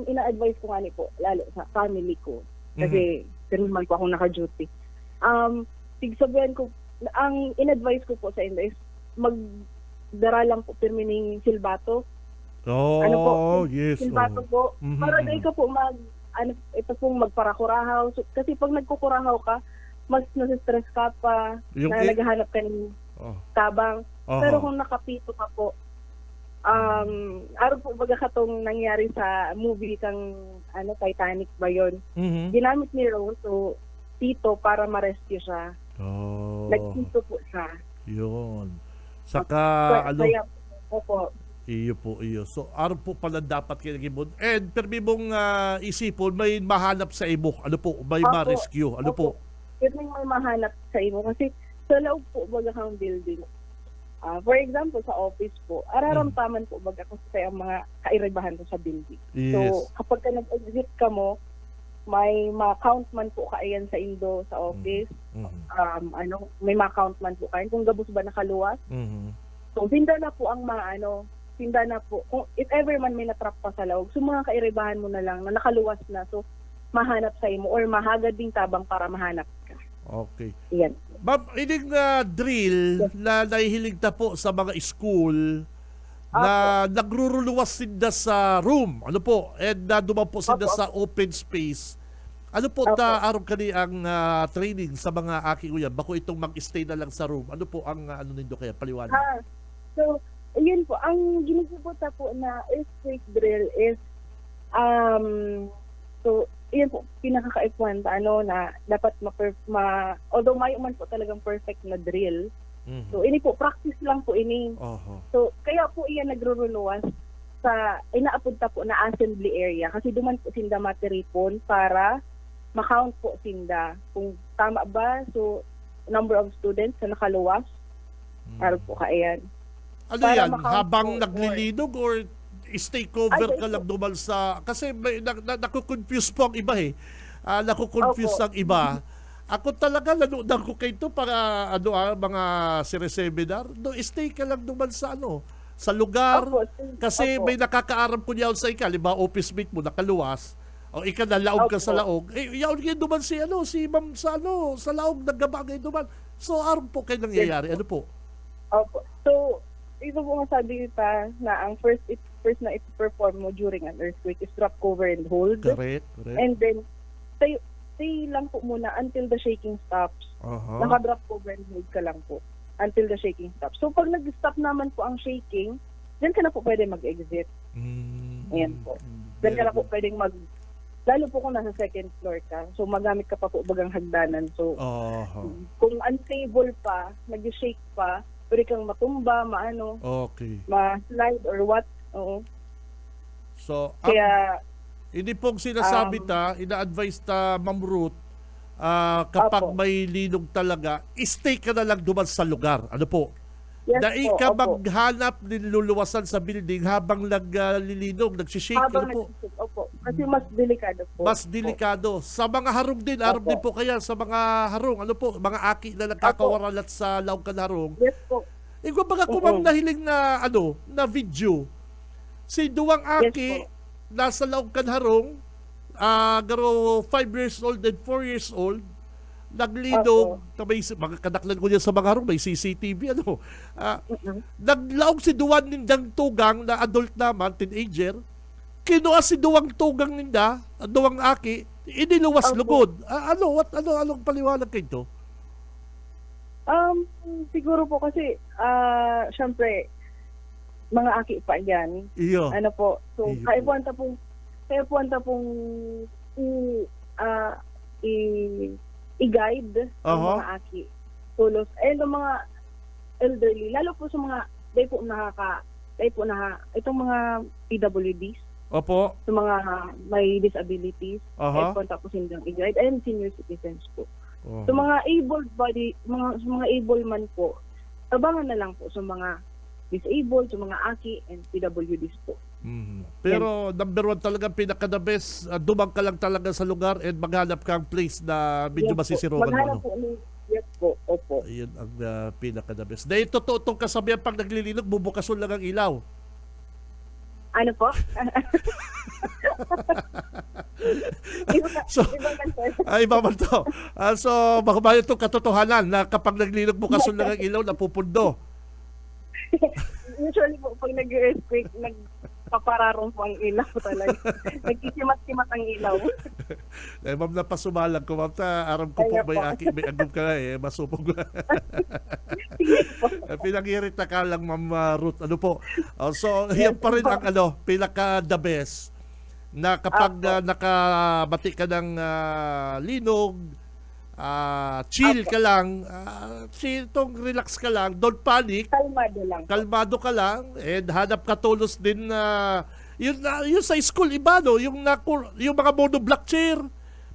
ina-advise ko nga po lalo sa family ko kasi man po akong naka-duty. Sabihan ko, ang in-advise ko po sa inyo is magdara lang po pirmining silbato. Yes. Silbato po. Mhm. Para di ka po ito pong magparakurahaw. So, kasi pag nagkukurahaw ka, mas nasistress ka pa, Yung na naghahanap ka ng Oh. tabang. Aha. Pero kung nakapito ka po, araw po baga katong nangyari sa movie kang Titanic ba yun? Mhm. Ginamit ni Rose, so pito para ma-rescue siya. Oh. Nagpito po siya. Yun. Saka Kaya, opo. iyo. So, araw po pala dapat kayo nagibon. And, permi mong isipon, may mahanap sa imo. May Opo. ma-rescue. Opo. Yun yung may mahanap sa imo. Kasi sa loob po baga kang building. For example, sa office po, araramdaman po baga kasi ang mga kairibahan po sa building. Yes. So, kapag ka nag-exit ka mo, may ma-count man po kaayan sa indo sa office. Mhm. May ma-count man po kayo. Kung gabos ba nakaluwas. Mhm. So, tinda na po ang tinda na po. Kung if ever man may natrap pa sa loob, so mga kairibahan mo na lang na nakaluwas na. So, mahanap sa imo or mahagad ding tabang para mahanap ka. Okay. Yan. Ma'am, ining drill na nahihilig ta po sa mga school na nagruruluwas sinda sa room. And duman po sinda Opo. sa open space. Opo. Araw kani ang training sa mga aki uyan? Bako itong mag-stay na lang sa room. Ano po ang nindo kaya? Paliwanag. So, yun po. Ang ginagawa po na earthquake drill is, so, yun po, pinakakaikuan na dapat although may man po talagang perfect na drill. Mhm. So, ini po, practice lang po ini. Oho. So, kaya po iyan nagruruluwas sa inaapunta po na assembly area kasi duman po sinda matiripon para ma-count po sinda. Kung tama ba, so, number of students na nakaluwas, araw po kaayan. Ano Para yan? makaupo Habang or- naglilinog or stay cover Ay, ka lang duman sa... Kasi may, nakukonfuse po ang iba eh. Nakukonfuse Opo. ang iba. Ako talaga, nanood ko kayo to para mga seminar. No, stay ka lang duman sa sa lugar. Opo, Kasi opo. may nakakaaram po niya sa ika. Liba, office mate mo, nakaluwas. O ika na laog ka Opo. sa laog. Yaon kayo duman si ma'am sa laog, naggabagay duman. So, aram po kayo nangyayari. Ano po? Opo. So, ito po nga sabi pa na ang first na ito-perform mo during an earthquake is drop, cover, and hold. Correct. And then, stay lang po muna until the shaking stops. Aha. Naka-drop, cover, and hold ka lang po until the shaking stops. So, pag nag-stop naman po ang shaking, then ka na po pwede mag-exit. Ayan po. Then ka na po pwedeng lalo po kung nasa second floor ka. So, magamit ka pa po bagang hagdanan. So, kung unstable pa, nag-shake pa, pwede kang matumba, Okay. ma-slide or what. Oo. So, Kaya, hindi pong sinasabi ina-advise ta, Ma'am Ruth, kapag Opo. may linog talaga, stay ka na lang duman sa lugar. Ano po? yes Dahil po, ka opo. maghanap niluluwasan sa building habang naglilinog, nagsishake. Habang Ano po? nag-shake, opo. Kasi mas delikado po. Mas delikado. Sa mga harong din, harong Opo. din po kaya sa mga harong. Ano po? Mga aki na nagkakawaralat sa laog ka na harong. Yes po. Ikaw baka kumang nahiling na na video. Si duwang aki Yes nasa laog kan harong, garo 5 years old and 4 years old, naglidog, may mga kadaklan ko niya sa mga harong, may CCTV naglaog si duwan nindang tugang na adult naman, teenager, kinuha si duwang tugang ninda, duwang aki, iniluwas Opo. lugod. Anong paliwanag kayo to? Siguro po kasi, syempre, mga aki pa yan. Iyo. Ano po, so, Iyo. kaipuan ta pong i-guide ang Aha. mga aki. Tulos. And ang mga elderly, lalo po sa mga, itong mga PWDs, Opo. sa mga may disabilities, Aha. kaipuan tapos sindang i-guide, and senior citizens po. Oh. So mga sa mga able man po, tabangan na lang po sa mga disabled, sa mga aki and PWDs po. Pero number one talagang pinaka-the best, dumang ka lang talaga sa lugar and maghanap kang place na medyo Yes po. masisirukan mo. Maghanap Ano? po yes po, opo. Ayun ang pinaka-the best. Dahil totoo itong kasabihan, pag naglilinog, bubukason lang ang ilaw. Ano po? So, Iba man, sir. iba man to. So, baka itong katotohanan na kapag naglinog, bukason lang ang ilaw, napupundo. Usually po, pag nag-earthquake, nagpapararong po ang ilaw talaga. Nagkisimat-simat ang ilaw. Ma'am, napasumalang ko. Ma'am, aram ko po Kaya may, po. may agum ka masupog. Pinangirita ka lang, Ma'am Ruth. Ano po? So, yan pa rin ang pinaka-the best na kapag nakabati ka ng linog, chill ka lang, relax ka lang, don't panic, Kalmado lang. kalmado ka lang, and hanap ka tulos din na yun sa school iba no, yung mga monoblock chair,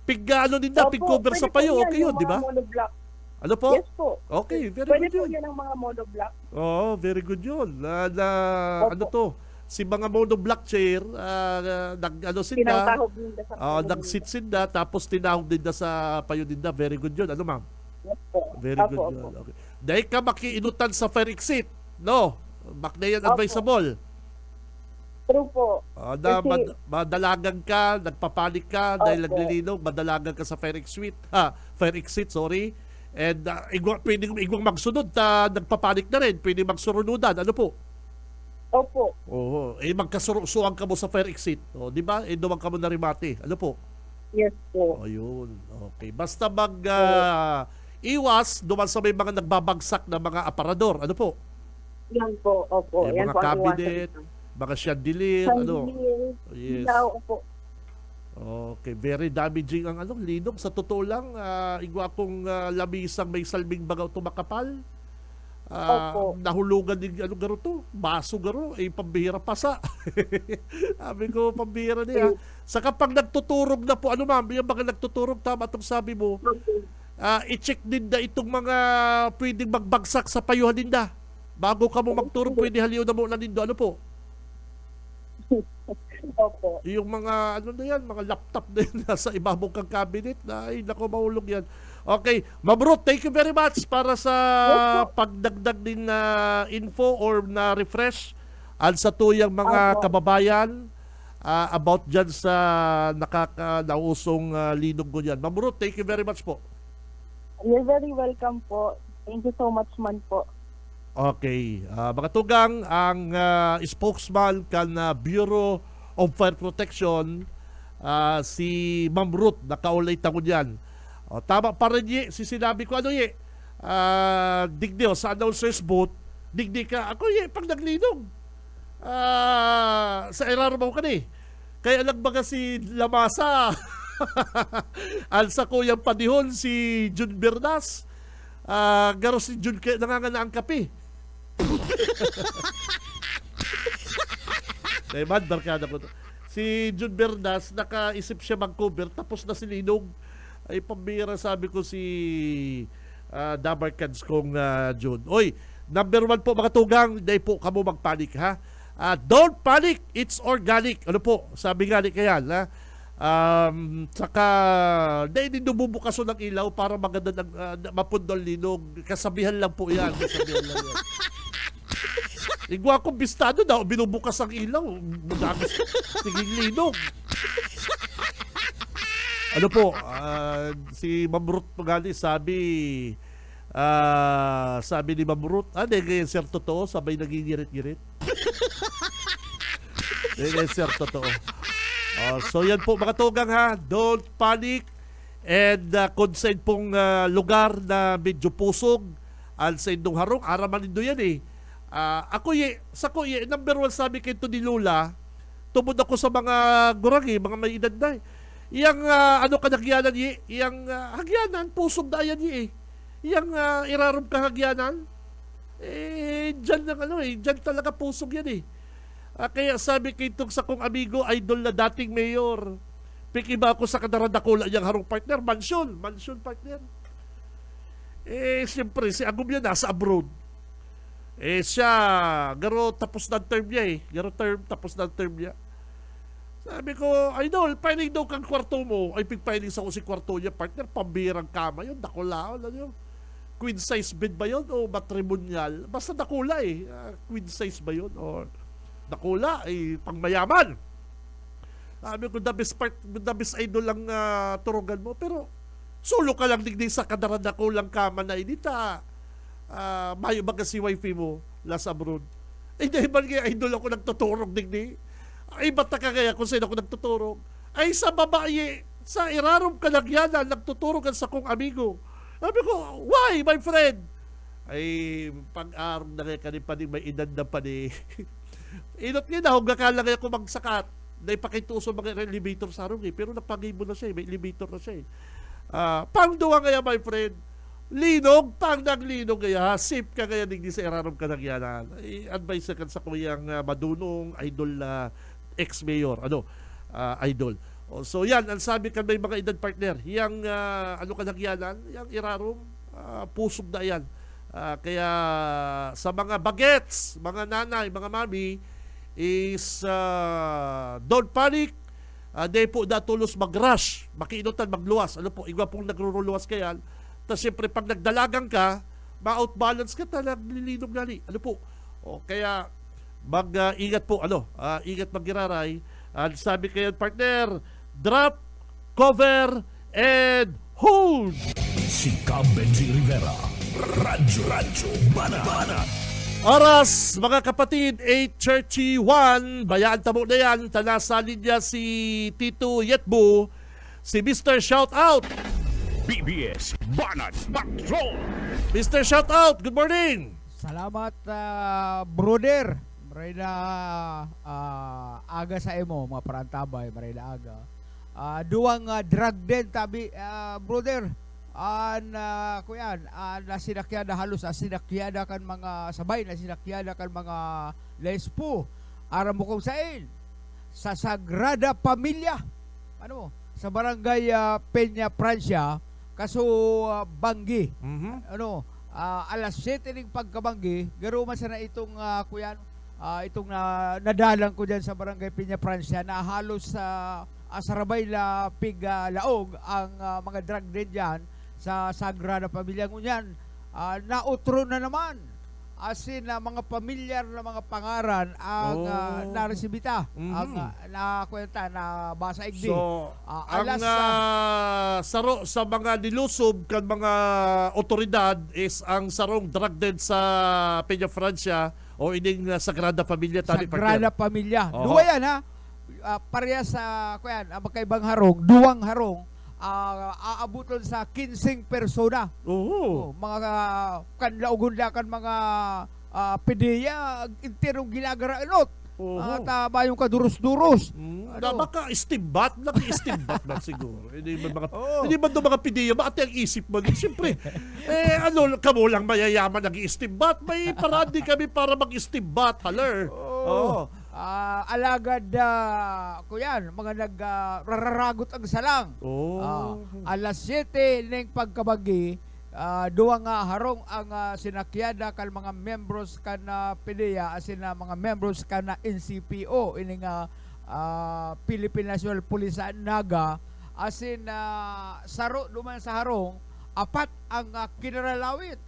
pigano din na, Opo, pig-cover sa pwede po payo, yan, okay yun, yung di ba? mga monoblock. Ano po? Yes po. Okay, very Pwede good po yun. yan ang mga monoblock. Oo, very good yun. Opo. Ano to? Si mga monoblock chair, sila, Tinatahog nila sa nag-sit sila, tapos tinahog din na sa payo din na. Very good yun. Ano, ma'am? Yes po. Very Opo, good opo. yun. Okay. Dahil ka makiinutan sa fire exit, no? Back na yan Opo. advisable. True po. Na Kasi- madalagan ka, nagpapanik ka dahil Opo. naglilinog, madalagan ka sa fire exit, sorry. And pwedeng igwang magsunod, nagpapanik na rin, pwedeng magsurunudan, ano po? Opo. Oo, magkasurusuan ka mo sa fire exit, di ba? Duwag ka mo na rimate, ano po? Yes po. Ayun, okay. Basta iwas, duman sa may mga nagbabagsak na mga aparador, ano po? Yan po. Opo. Yan Mga po ang cabinet, iwasan. mga chandelier, ano? Chandelier. Yes. Ilaw, opo. Okay, very damaging ang linog. Sa totoo lang, igwa kong lamisang may salming bagaw tumakapal. Opo. Nahulugan din, garo to? Baso garo, pambihira pasa. Sabi ko, pambihira niya. Sa kapag nagtuturog na po, ma'am, yung mga nagtuturog, tama itong sabi mo, i-check din na itong mga pwedeng magbagsak sa payuhan din na. Bago ka mo magturog, pwede haliw na mo na nindo. Ano po? Opo. Yung mga mga laptop na yun nasa ibabaw kang cabinet na nako mahulog yan. Okay, Ma'am Ruth, thank you very much para sa pagdagdag din na info or na refresh sa tuyang mga kababayan about dyan sa nausong linog ko dyan. Ma'am Ruth, thank you very much po. You're very welcome po. Thank you so much man po. Okay, mga tugang, ang spokesman kan Bureau of Fire Protection, si Ma'am Ruth, nakaulay tango dyan. Tama pa rin si sinabi ko, digdi sa announcer's booth, digdi ka, ako pag naglinog, sa irarabaw ka kaya lang baga si Lamasa, alsa ko yung padihon, si Jun Bernas, garo si Jun nangangana ang kape. Diba, barkada ko to. Si Jun Bernas, nakaisip siya mag-cover, tapos na si Linog. Ay, pambira, sabi ko si Dabarkads kong Jun. Oy, number 1 po mga tugang, dahil po kamo magpanik ha. Don't panic, it's organic. Ano po, sabi nga ni Kayan ha. Saka dahil din bumubukaso ng ilaw para maganda mapundol linog. Kasabihan lang po yan. Kasabihan lang yan. Igwa akong bistado daw, binubukas ang ilaw. Madagas, tiging linog. Ano po, si Ma'am Ruth Pagali sabi ni Ma'am Ruth, ganyan sir, totoo, sabay nagingirit-girit. Ganyan sir, totoo. So yan po mga tugang ha, don't panic, and kung pong lugar na medyo pusog, sa indong harong, araman nindo yan number 1 sabi kay ni Lula, tubod ako sa mga guragi, mga may edad na iyang kanagyanan iyang hagyanan, pusog na yan iyang irarom ka hagyanan, dyan dyan talaga pusog yan kaya sabi kay itong sa kong amigo, idol na dating mayor, pikiba ako sa kadaradakula niyang harong partner, mansion partner. Siyempre, si Agum yan nasa abroad. Siya, garo tapos na ang term niya eh. Tapos na ang term niya. Sabi ko, Idol, piling daw kang kwarto mo. Ay, pigpiling sa ko si kwarto niya, partner. Pambirang kama yun, dakulaon. Ano yun? Queen size bed ba yun o matrimonial? Basta dakula eh. Queen size ba yun? O dakula, pangmayaman. Sabi ko, the best idol lang turugan mo. Pero, sulo ka lang digdi sa kadaran na kulang kama na inita. Mayo ba kasi wifi mo last abroad? Dahil ba nga idol ako nagtuturog digdi? Ay, ba't ka kaya kung sino ako nagtuturog? Ay, sa babae, sa irarom kalagyanan, nagtuturogan sa kong amigo. Sabi ko, why, my friend? Ay, pag-araw na kaya kanipani, may edad na pa ni. Inot nga na, huwag ka lang kaya kung magsakat. Naipakituso mga elevator sa arong eh. Pero napagibo na siya eh, may elevator na siya eh. Pangduwa kaya, my friend. Linog, pang naglinog kaya, safe ka kaya digdi sa irarom kalagyanan. I-advise ka sa kuyang madunong idol na ex-mayor, idol. So yan, ang sabi ka may mga edad partner, yung kalagyanan, yung irarom, pusog na yan. Kaya sa mga bagets, mga nanay, mga mami, is don't panic, di po tulos mag-rush, makiinutan, magluwas. Igwa pong nagruruluwas kayan. Tapos siyempre pag nagdalagang ka, ma-outbalance ka talagang nililinog gali. Kaya mag-ingat po, ingat mag-iraray. Sabi kayo, partner, drop, cover, and hold! Si Benji Rivera, Radyo Banat. Oras, mga kapatid, 8:31. Bayaan tamo na yan. Tanasalin niya si Tito Yetbo, si Mr. Shoutout. BBS Banat Patrol. Mr. Shoutout, good morning. Salamat, brother. Maray na aga sa imo, mga parantabay, maray na aga. Duwang drug den, tabi, brother. Kuyan, nasinakyada halos, sinakyada kan mga sabay, nasinakyada kan mga lespo. Aram mo kung saan? Sa Sagrada Familia. Sa barangay Peña, Francia, kaso Banggi. Alas 7 ng pagkabanggi, garuman sa na itong kuyan, itong nadalang ko dyan sa barangay Peña, Francia, na halos sarabay la laog ang mga drug den dyan sa Sagrada Familia. Ngunyan, nautro na naman. Asin na mga pamilyar na mga pangaran ang naresibita, ang nakwenta, na basa igdi. So, alas saro sa mga nilusob kan mga otoridad is ang sarong drug den sa Peña, Francia o ining Sagrada Familia. Sagrada Familia. Oo. Duwa yan ha. Pareha sa kuyan, ang magkaibang harong, duwang harong, aabuton sa 15 persona. Mga kanlaugon kan mga pedeya, interong ginagaraanot. At bayong kadurus-durus. Baka istimbat, naki-istimbat ba siguro? Hindi ba mga pidiya, bakit ang isip mo? Siyempre, kamo lang mayayaman nag-istimbat. May paradi kami para mag-istimbat, haler. Alagad kuyan, mga nagraragot ang salang. Alas 7 ng pagkabagi, duwa nga harong ang sinakyada kan mga membros kan PDEA, asin na mga membros kan NCPO, ini nga Philippine National Police Naga, asin saro duman sa harong, apat ang kinaralawit.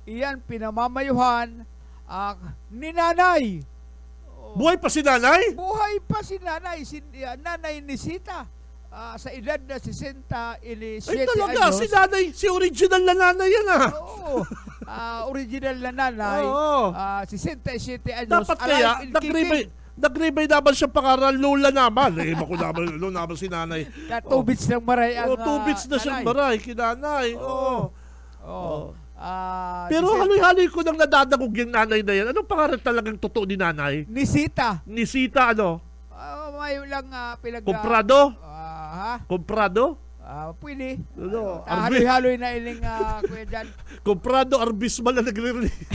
Iyan pinamamayuhan ni nanay. Buhay pa si nanay? Buhay pa si nanay. Nanay ni Sita. Sa edad na 67 Ay talaga, anyos. si nanay, si original na nanay yan Oo. Original na nanay. 67 anyos. Dapat kaya, nag-rebay naman siya pangaral, Lola naman. Maku naman, Lola naman si nanay. Na 2 bits ng maray ang 2 bits na siyang maray, kinanay. Pero si haloy-haloy ko nang nadadagog yung nanay na yan. Anong pangalan talagang totoo ni nanay? Ni Sita. Ni Sita, May lang Comprado? Ha? Comprado? Pwede. Haloy-haloy na iling kuya dyan. Comprado, arbismal na nagre-release.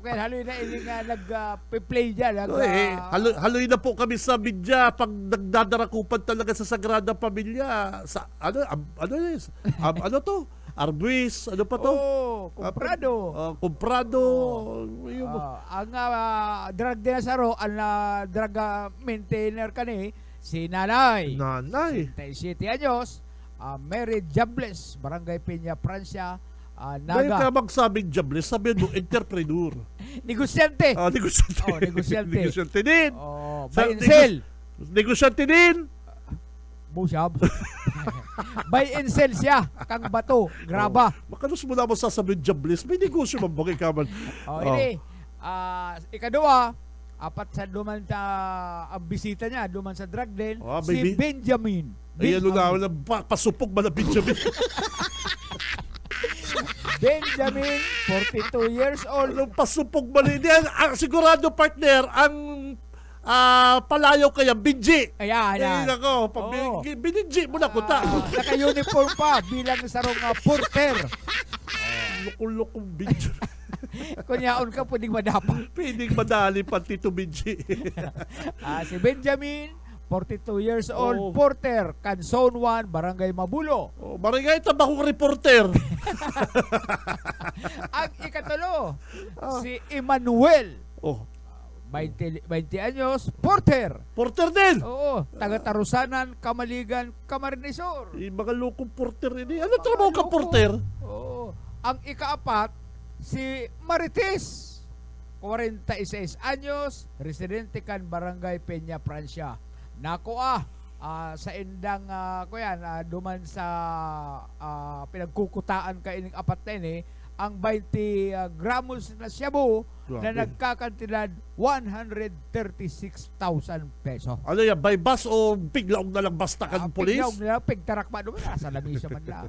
Haloy na iling nag-play dyan. Haloy na po kami sa bidya pag nagdadarakupan talaga sa Sagrada Familia. Sa, ano to? Arbuis, ano pa to? Comprado. Comprado. Yung, Ang drug din sa ro, ang drug maintainer kani, si Nanay. nanay. 37 anyos, Mary Jables, Barangay Peña, Francia, Dahil ka Naga. magsabing jobless, sabihin mo, entrepreneur. Negosyante. Negosyante. Negosyante. Negosyante din. Buy and sell. Negosyante din. Bushab. Buy and sell siya. Kang bato. Graba. Makalos mo naman sasabihin jobless, may negosyo mabagay ka man. Ini. Ikadua, apat sa duman sa ang bisita niya, duman sa drug den, si Baby. Benjamin. Ay, ano na, pasupog ba na Benjamin? Benjamin, 42 years old. Anong pasupog ba na yan? Sigurado, partner, ang palayaw kaya, binji. Ayan, Ay, nako, Oo. bininji mo na kuta. Naka-uniform pa bilang sarong porter. Lukong-lukong binji. Kunyaon ka, pwedeng madapa. Pwedeng madali pati to binji. Si Benjamin, 42 years old, Oo. porter, Canson 1, Barangay Mabulo. Barangay tabakong reporter. Ang ikatulo, si Emmanuel, Oh, 20 anyos, porter. porter din. Oo, taga-Tarusanan, Kamaligan, Camarnesor. Mga lukong porter ini. Ano trabaho ka porter? Oo. Ang ikaapat, si Marites, 46 anyos, residente kan Barangay Peña, Francia. Nako sa indang duman sa pinagkukutaan ka ining apat na ini, ang 20 gramos na shabu na Grabe. nagkakantidad 136,000 peso. Ano yan, by bus o biglaong na lang basta kan polis? Pigyaw nila, pigtarak pa doon, nasa lamisa man lang.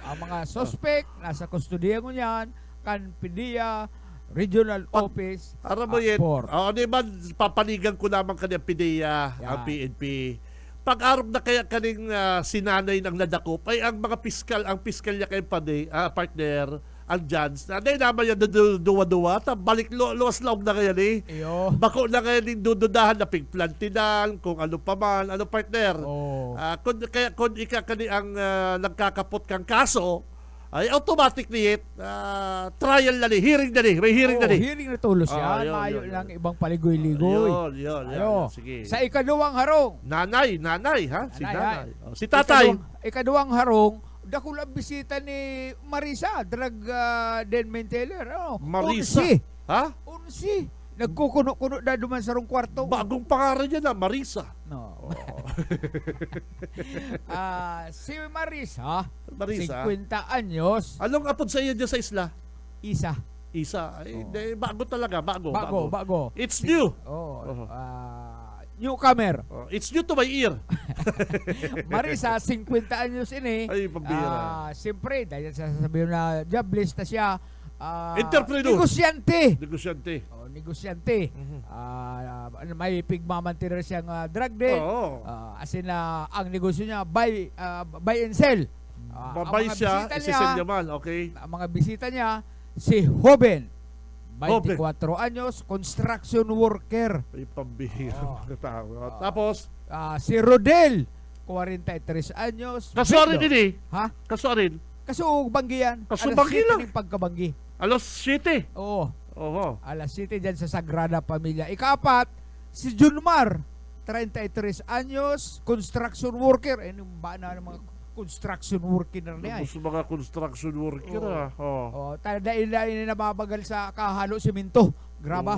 Ang mga suspect, nasa kustodiya ko niyan, kan PDEA, Regional Office, Aram mo yan. Port. Ano man, papanigan ko naman kanya PDEA, ang PNP. Pag-arog na kaya kaning sinanay ng nadakop, ay ang mga ang piskal niya kay partner, ang judge, na naman yan duwa-duwa, balik luwas laog na kaya ni. Iyo. Bako na kaya din dududahan na pigplantinan, kung ano pa man, ano partner. Oh. Kung ika kani ang nagkakapot kang kaso, ay automatic niyit, trial na ni, hearing na ni, may hearing na ni. Hearing na tulos yan. Yun, Mayo yun, lang yun. ibang paligoy-ligoy. Yun. Sige. Sa ikaduwang harong, Nanay, ha? Si Nanay, nanay. Si tatay. Ikaduwang harong, dako lang bisita ni Marisa, drug den maintainer. Marisa. Ha? Unsi. Nagkukuno-kuno na duman sa rong kwarto. Bagong pangalan niya na, Marisa. No. Si Marisa, Marisa. 50 anyos, Anong apod sa iyo dyan sa isla? isa. Isa. Ay, bago talaga, bago. Bago. It's new. Newcomer. It's new to my ear. Marisa, 50 anyos ini. Ay, pambira. Siyempre, dahil sasabihin na jobless na siya, Entrepreneur. negosyante. Negosyante. Negosyante. May pigmamantirer siyang drug din. Oo. As in, ang negosyo niya, buy and sell. Babay ang mga siya, bisita isisend niya man, okay? Ang mga bisita niya, si Hoben, 24 anyos, construction worker. Ay, pambira. Tapos, Si Rodel, 43 anyos. kasuarin vendor. din eh. Ha? Kasuarin. Kaso banggi yan. Kaso Alas banggi 7 lang. ng pagkabanggi. Alas 7. Oo. Oho. Alas 7 dyan sa Sagrada Familia. Ikaapat, si Junmar, 33 anyos, construction worker. Yung ba na ng mga construction worker na niya. Gusto mga construction worker Oh, dahil nababagal sa kahalo simento. Graba.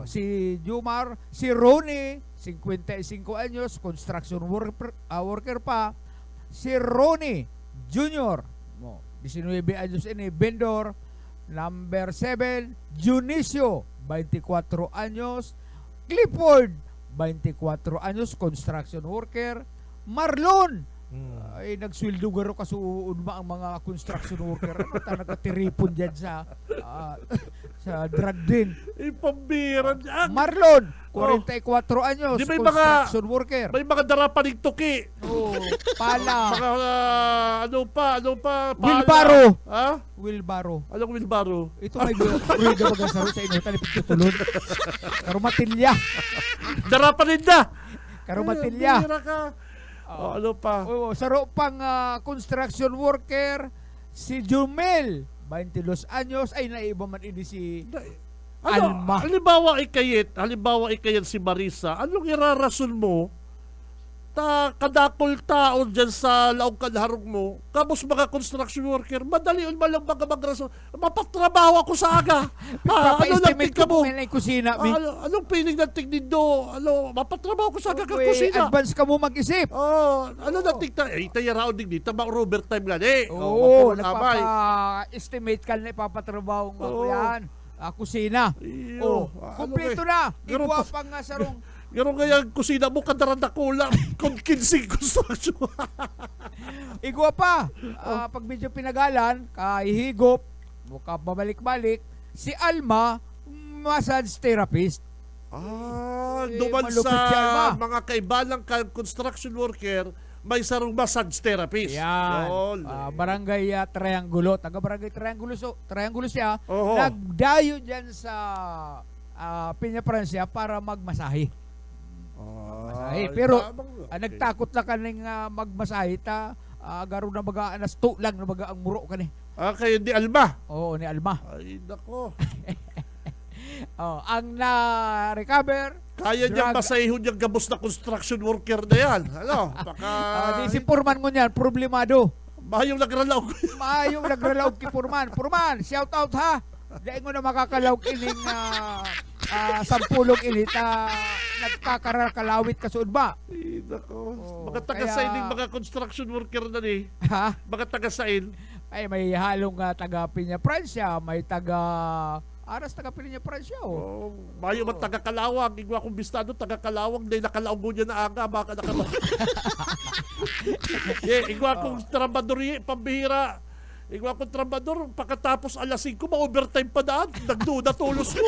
Si Jumar, si Ronnie, 55 anyos, construction worker pa. Si Ronnie Junior, 19 anyos ini, vendor. Number 7, Junicio, 24 anyos. Clifford, 24 anyos, construction worker. Marlon, ay nagsweldo garo kasuun ba ang mga construction worker. Ano ta nagkatiripon dyan sa drug din. Pambira. Marlon, 44 anyos, Di may construction worker. May mga darapaning tuki. Pala. Mga ano pa? Pala. Wilbaro. Ha? Wilbaro. Anong Wilbaro? Ito may ruida magasaro sa inutan ni Pagtutulon. Karumatilya. Darapanin na! Karumatilya. Pambira ka. ano pa? Oo, saro pang construction worker si Jumel, 22 anyos ay naiba man ini si Alma. Halimbawa ikayit si Marisa, anong irarason mo kadakol tao dyan sa laong kanharong mo, kabos mga construction worker, madali yun malang mga magrason, mapatrabaho ako sa aga. Ano lang Papa-estimate tingka ko mo? may kusina. Anong piling ng tingnin do? Mapatrabaho ko sa aga ka kusina. Advance ka mo mag-isip. Ano na tingta? Tayo raon din dito, overtime nga Oo, nagpapa-estimate ka na ipapatrabaho nga Oo. yan. Kusina. Iyo, Kumpleto na. Igwa pang nga sarong Pero kaya kusina mo kadaranda ko lang kung 15 construction. igwa pa. Pag medyo pinagalan, kahihigop, mukha babalik-balik, si Alma, massage therapist. Duman malupit si Alma. sa mga kaibalang construction worker, may sarong massage therapist. Yan. Yun. Barangay Triangulo. Taga Barangay Triangulo. Triangulo siya. Oo. Nagdayo dyan sa Piña Francia para magmasahe. Masahe. Pero nagtakot na kaning magmasahe ta. Garo na baga anas to lang na baga ang muro kani. Kayo di Alma. Oo, ni Alma. Ay, nako. Ang na-recover, Kaya niyang masahihon niyang gabos na construction worker na yan. Ano? Baka... di si Purman ko niyan, problemado. Mahayong nagralaw ko. Maayong nagralaog ki Purman. Purman, shout out ha. Dahil mo na makakalaog ining sampulong init nagkakarakalawit ka sa udba. Ay, nako. Oo, Mga taga-sign kaya- mga construction worker na ni. Ha? Mga taga-sign. Ay may halong taga Piña Francia, may taga Aras taga Piña Francia. Mayo man taga-kalawag. Igwa kong bistado, taga-kalawag. Dahil nakalawag mo niya na aga. Baka igwa kong trabadori, pambihira. Igwa kong trabador, pagkatapos alas 5, ma-overtime pa daan. Nagduda tulos ko.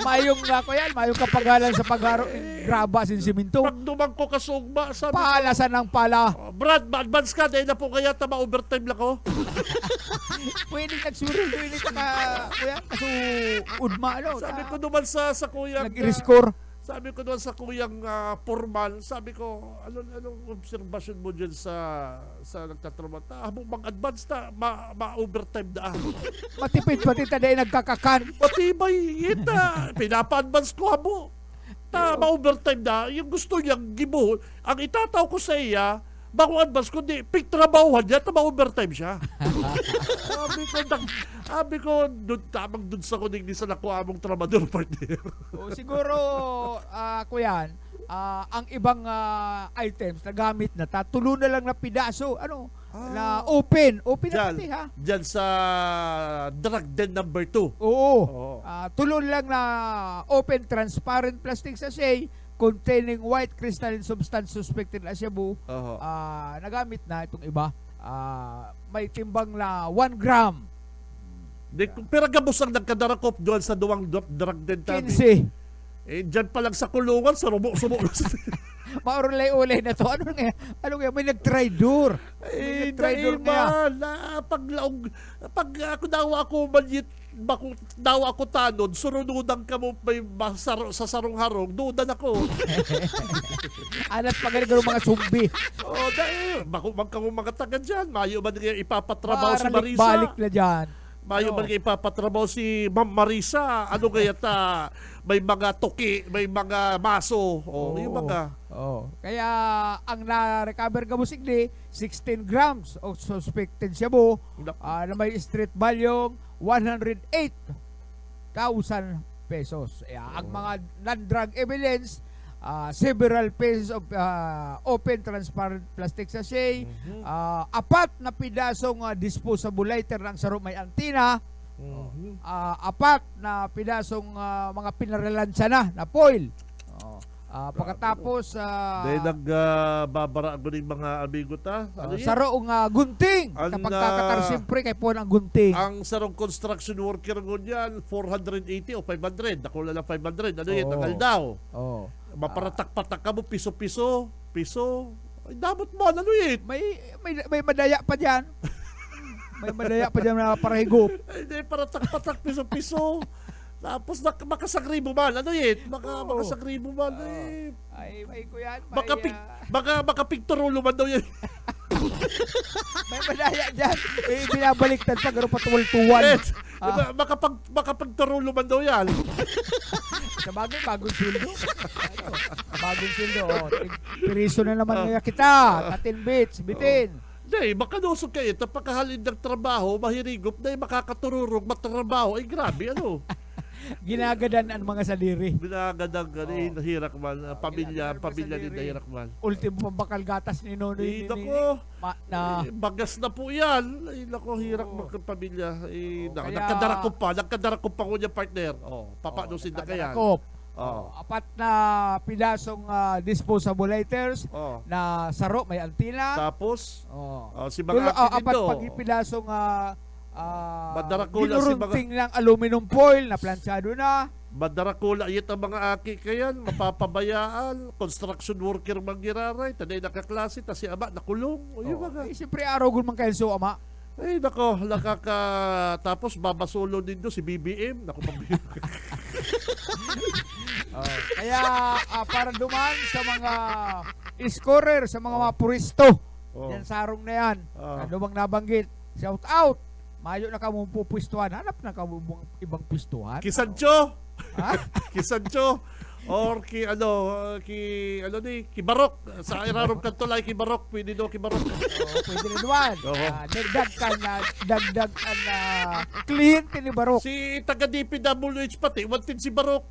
Mayong nga ko yan, mayong kapagalan sa paggaro graba sin siminto. Pag dumang ko kasugba, sabi ko, Paalasan ng pala. Brad, ma-advance ka. Dahil na po kaya ma-overtime lang ko. Pwede nagsuril, pwede ka kuya, kaso udma ano. Sabi ko naman sa kuyang... Nag-rescore. Sabi ko doon sa kuyang formal, sabi ko, anong observation mo dyan sa nagtatrabaho? Habang mag-advance na, ma-overtime na. Matipid pati taday nagkakakan. Matibay, ita. Pinapa-advance ko habo. Ma-overtime na. Yung gusto niyang gibuhon, ang itataw ko sa iya, bago advance ko, di, pick trabahuhan niya, ma-overtime siya. sabi ko, tamang dun sa kuning di sa nakuha mong trabador partner. Siguro, kuyan, ang ibang items na gamit na, tulo na lang na pidaso, na open na pati ha. Diyan sa drug den number 2. Oo. Tulo lang na open transparent plastic sachet containing white crystalline substance suspected as shabu. Nagamit na itong iba. May timbang na 1 gram. Pero gabos ang nagkadarakop doon sa duwang drug den tabi. 15. Diyan pa lang sa kulungan, sa rumo-sumo. Maurulay-ulay na to. Ano nga? May nag-try-door. May nag-try-door Daiba, pag ako daw ako tanod, surunudan ka mo may sa sarong-harong, dudan ako. Alat pa galing mga sumbi. Dahil, magkang mga taga dyan, mayo ba nga ipapatrabaho si Marisa? Balik na dyan. Mayo ba nga ipapatrabaho si Ma'am Marisa? Ano kaya may mga tuki, may mga maso. Yung mga. Kaya ang na-recover ka mo sigli, 16 grams of suspected shabu na may street value 108,000 pesos. Ang mga non-drug evidence, several pieces of open transparent plastic sachet, 4 na pidasong disposable lighter ng saro may antina, 4 na pidasong mga pinarelansya na foil. Pagkatapos dahil nagbabara ko ng mga amigo ta. saro gunting. Kapag kakatar siyempre kay po ng gunting. Ang sarong construction worker ko niyan, 480 o 500. Nakuha lang 500. Ano yun? Tangal daw. Maparatak-patak ka mo, piso. Ay, dapat mo, ano yun? May madaya pa diyan. May madaya pa diyan na para higop. Ay, hindi, paratak-patak, piso. Tapos makasagribo man. Ano yun? Makasagribo man. May ko yan. May, Baka picturulo man daw yan. may madaya dyan. Binabaliktad pa, gano'n patuwal-tuwal. Baka picturulo man daw yan. Sa bagay, bagong sildo. Bagong sildo. Piriso na naman ngaya kita. 13 bits, bitin. Hindi, makanusog kayo. Pagkahalin ng trabaho, mahirigop na makakatururog, matrabaho. Ay, grabe, ano? Ginagadan ang mga saliri. Binagadang nahirak man. Pamilya Ginagadan din nahirak man. Ultimo pambakal gatas ni Nonoy. Nako, Na, bagas na po yan. Ay, nako, hirak magkapamilya. Kaya- Nagkadarakop pa ko niya, partner. Papanusin na kaya. Nakadakop. Oh. Apat na pinasong disposable lighters Oh. na saro, may antina. Tapos, Oh. si mga Apat dito. pag pinasong Madarakula si ginurunting ng aluminum foil na planchado na. Madarakula yun ang mga aki kayan, mapapabayaan, construction worker manggiraray, tanay nakaklase, ta si ama nakulong. O yun mga. Siyempre araw man kayo so, ama. Ay nako, tapos babasulo din doon si BBM. Naku, Kaya para duman sa mga scorer, sa mga puristo, yan sarong na yan, ano bang nabanggit, shout out, mayo na ka mong pupwistuhan, hanap na ka mong ibang pwistuhan. Kisancho! Ha? Kisancho! Or ki Barok. Sa irarom kantulay ki Barok, pwede do ki Barok. Pwede rin naman. Oo. Dagdag ka na kliyente ni Barok. Si taga DPWH pati, wantin si Barok.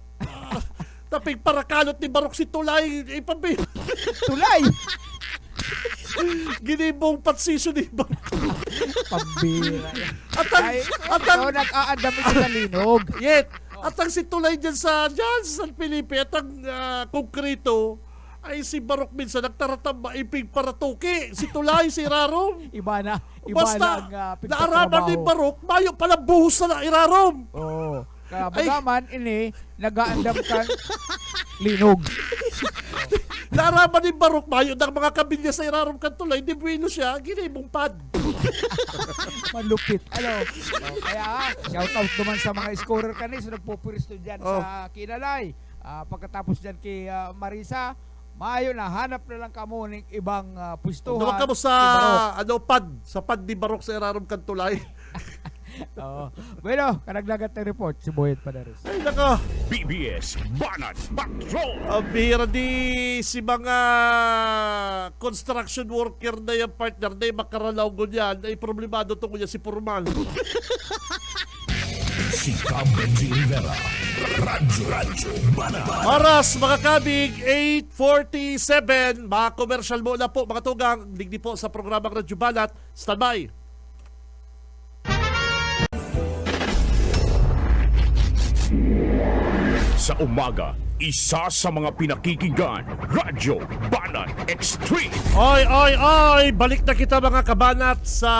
Tapig parakalot ni Barok si Tulay. Ipabi. Tulay! Ginibong patsisyo ni Barok. Pambira. At ang nag-aandam ito sa linog. Yet, at ang si Tulay dyan sa San Felipe at ang konkrito ay si Barok minsan nagtaratamba ipig paratuki. Si Tulay, si Irarom. Iba na Basta, ang naaraman ni Barok, mayo pala buhos na Irarom. Oo. Kaya bagaman, nag-aandam kang linog. Naaraman ni Barok, mayo ng mga kabilya sa Irarom kan Tulay, di buwino siya, ginibong pad. Malupit. Kaya shout out naman sa mga scorer kanis na nagpupuristo dyan sa Kinalay. Pagkatapos dyan kay Marisa, mayo na hanap na lang kamo ng ibang pwestuhan. Naman ka mo sa Barok. sa pad ni Barok sa Irarom kan Tulay. Bueno, kanaglagat na report si Boyet Padares. Ay nako. BBS Banat Patrol. Ang bihira di si mga construction worker na yung partner na yung makaralaw ko niyan ay problemado to niya si Purman. Si Benji Rivera. Radyo Banat. Oras mga kabig, 8:47. Mga commercial muna po mga tugang. Digdi po sa programang Radyo Banat. Standby. Sa umaga, isa sa mga pinakikinggan, Radyo Banat Extreme. Oy! Balik na kita mga kabanat sa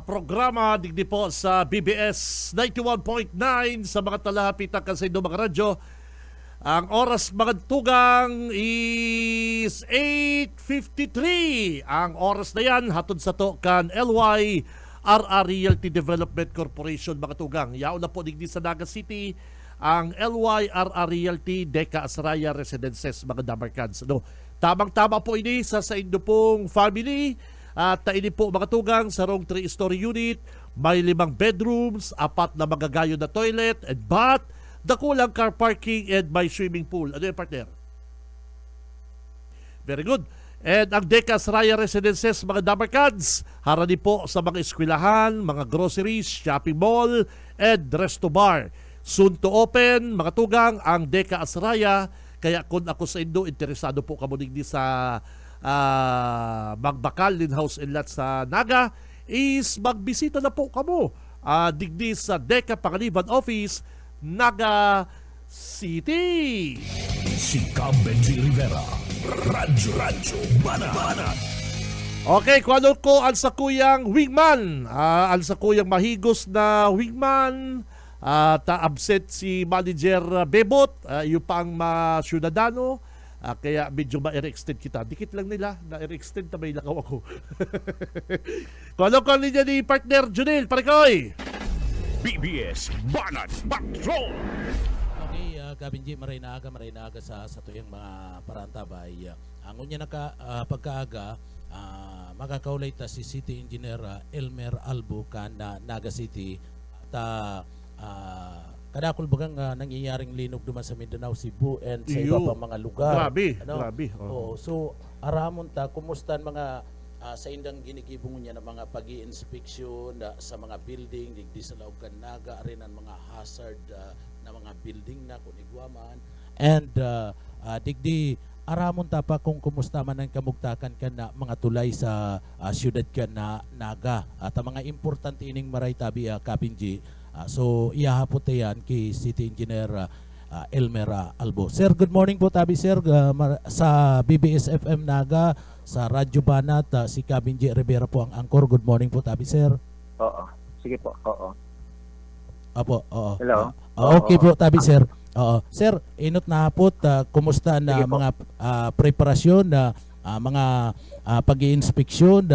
programa digdi po sa BBS 91.9 sa mga talahapitan kasi mga radyo. Ang oras mga tugang is 8:53. Ang oras na yan, hatod sa to kan LY RR Realty Development Corporation mga tugang. Yaon na po digdi sa Naga City ang LYRR Realty Deca Asraya Residences mga Damarcans. Tamang-tama po ini sa indo pong family at ini po mga tugang sa rong 3-story unit, may 5 bedrooms, 4 na magagayo na toilet and bath, dakulang car parking and may swimming pool. Ano yung partner? Very good. And ang Deca Asraya Residences mga Damarcans, harani po sa mga eskwelahan, mga groceries, shopping mall and resto bar. Soon to open, mga tugang, ang Deca Asraya. Kaya kung ako sa Indo, interesado po kamo digdi sa Magbakal din House and Lot sa Naga, is magbisita na po kamo digdi sa Deca Panganiban Office, Naga City. Si Benji Rivera. Radyo Banat. Okay, kung ano ko ang sa kuyang wingman, ang sa kuyang mahigos na wingman, absent si Manager Bebot, yung pang masyudadano, kaya medyo ma-extend kita. Dikit lang nila, na-extend na may lakaw ako. Kung ano ko niya ni partner Junil, Parikoy. BBS Banat Patrol. Okay, Kabinji maray na aga sa tuyang mga parantabay. Ang unya pagkaaga makakaulay ta si City Engineer Elmer Albo kan na Naga City ta kadakol bagang nangyayaring linog duman sa Mindanao, Cebu and sa iba Iyo. pa mga lugar. Grabe. Oo, so aramon ta kumusta ang mga sa indang ginikibong niya ng mga pag-i-inspeksyon sa mga building digdi sa laog kan Naga rin ang mga hazard na mga building na kunigwaman and digdi aramon ta pa kung kumusta man ang kamugtakan kan na mga tulay sa syudad kan na Naga at ang mga importante ining maray tabi Kabinji. So iyahapot yan kay City Engineer Elmer Albo. Sir, good morning po tabi sir sa BBS FM Naga, sa Radyo Banat, si Kabinji Rivera po ang angkor. Good morning po tabi sir. Oo. Sige po. Oo. Apo, oo. Hello? Okay po tabi sir. Oo. Sir, inot na hapot, kumusta na Sige po. mga preparasyon na mga pag-i-inspeksyon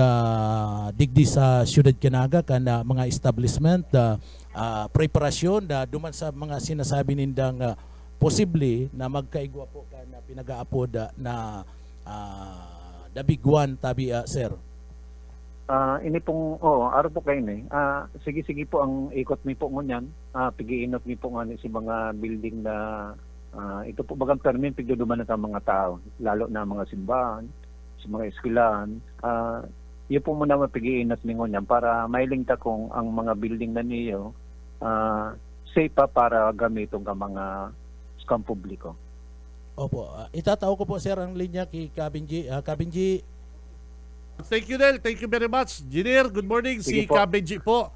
digdi sa Syudad Canaga kan mga establishment preparasyon duman sa mga sinasabi nindang posible na magkaigwa po kan pinag-aapod na dabiguan tabi sir. Ini pong, araw po kayo ni. Sige po ang ikot mi po ngunyan. Pigiinot mi po nga si mga building na ito po bagang termin pigduduman na mga tao, lalo na mga simbahan, sa mga eskwelahan. Iyo po muna mapigiinot mi ngunyan para mailing ta kung ang mga building na niyo safe pa para gamiton ka mga skam publiko. Opo, itatao ko po sir ang linya kay Kabinji. Kabinji, Thank you, Del. Thank you very much. Engineer, good morning. Si Sige po. Kabenji po.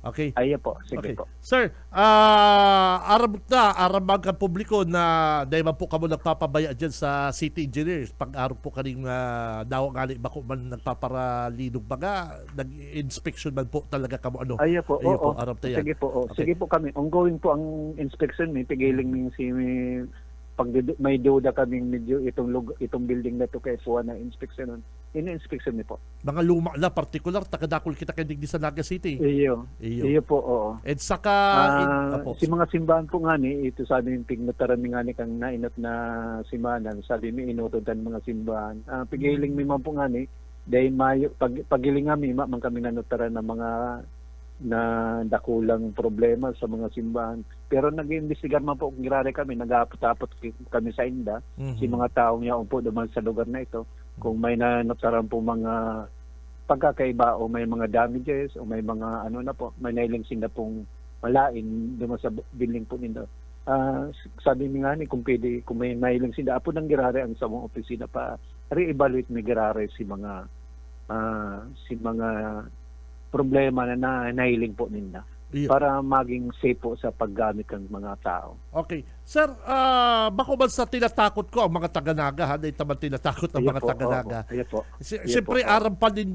Okay. Ayo po, sige Okay. po. Sir, aram ka publiko na dahil man po kamo nagpapabaya dyan sa City Engineers, pag-araw po kaning daw ngali bako man nagpaparalinog baga, nag-inspection man po talaga kamo ano. Ayo po, Ayo po, arap tayo. Sige po, Okay. sige po kami. Ongoing po ang inspection mi, pigiling mi si pag may duda kaming medyo itong building na to kay suwa na inspeksyonon. Ini-inspection mi po. Mga luma na particular tagadakol kita kay digdi sa Naga City. Iyo po, oo. And saka apo. Si mga simbahan po nga ni, ito sabi yung pignataran mi nga ni kang nainot na simanan, sabi mi inutodan mga simbahan. Pigiling mi man po nga ni, dahil mayo, pagiling nga mi, man kami nanutaran ng mga na dakulang problema sa mga simbahan. Pero nag-iimbestigar man po kung girare kami, nag-aapot-apot kami sa inda, si mga taong niya po duman sa lugar na ito, kung may nanutaran po mga pagkakaiba o may mga damages o may mga ano na po, may nailingsin na pong malain duman sa building po nito. Sabi mi nga ni kung pwede, kung may nailingsin na apo ng girare ang sa mga opisina pa, re-evaluate mi girare si mga problema na nahiling po ninda Iyo. para maging safe po sa paggamit ng mga tao. Okay. Sir, bako man sa tinatakot ko ang mga taga-Naga, ha? Dahil taman tinatakot ang Ayo mga po, taga-Naga. Ayo po. Siyempre, po.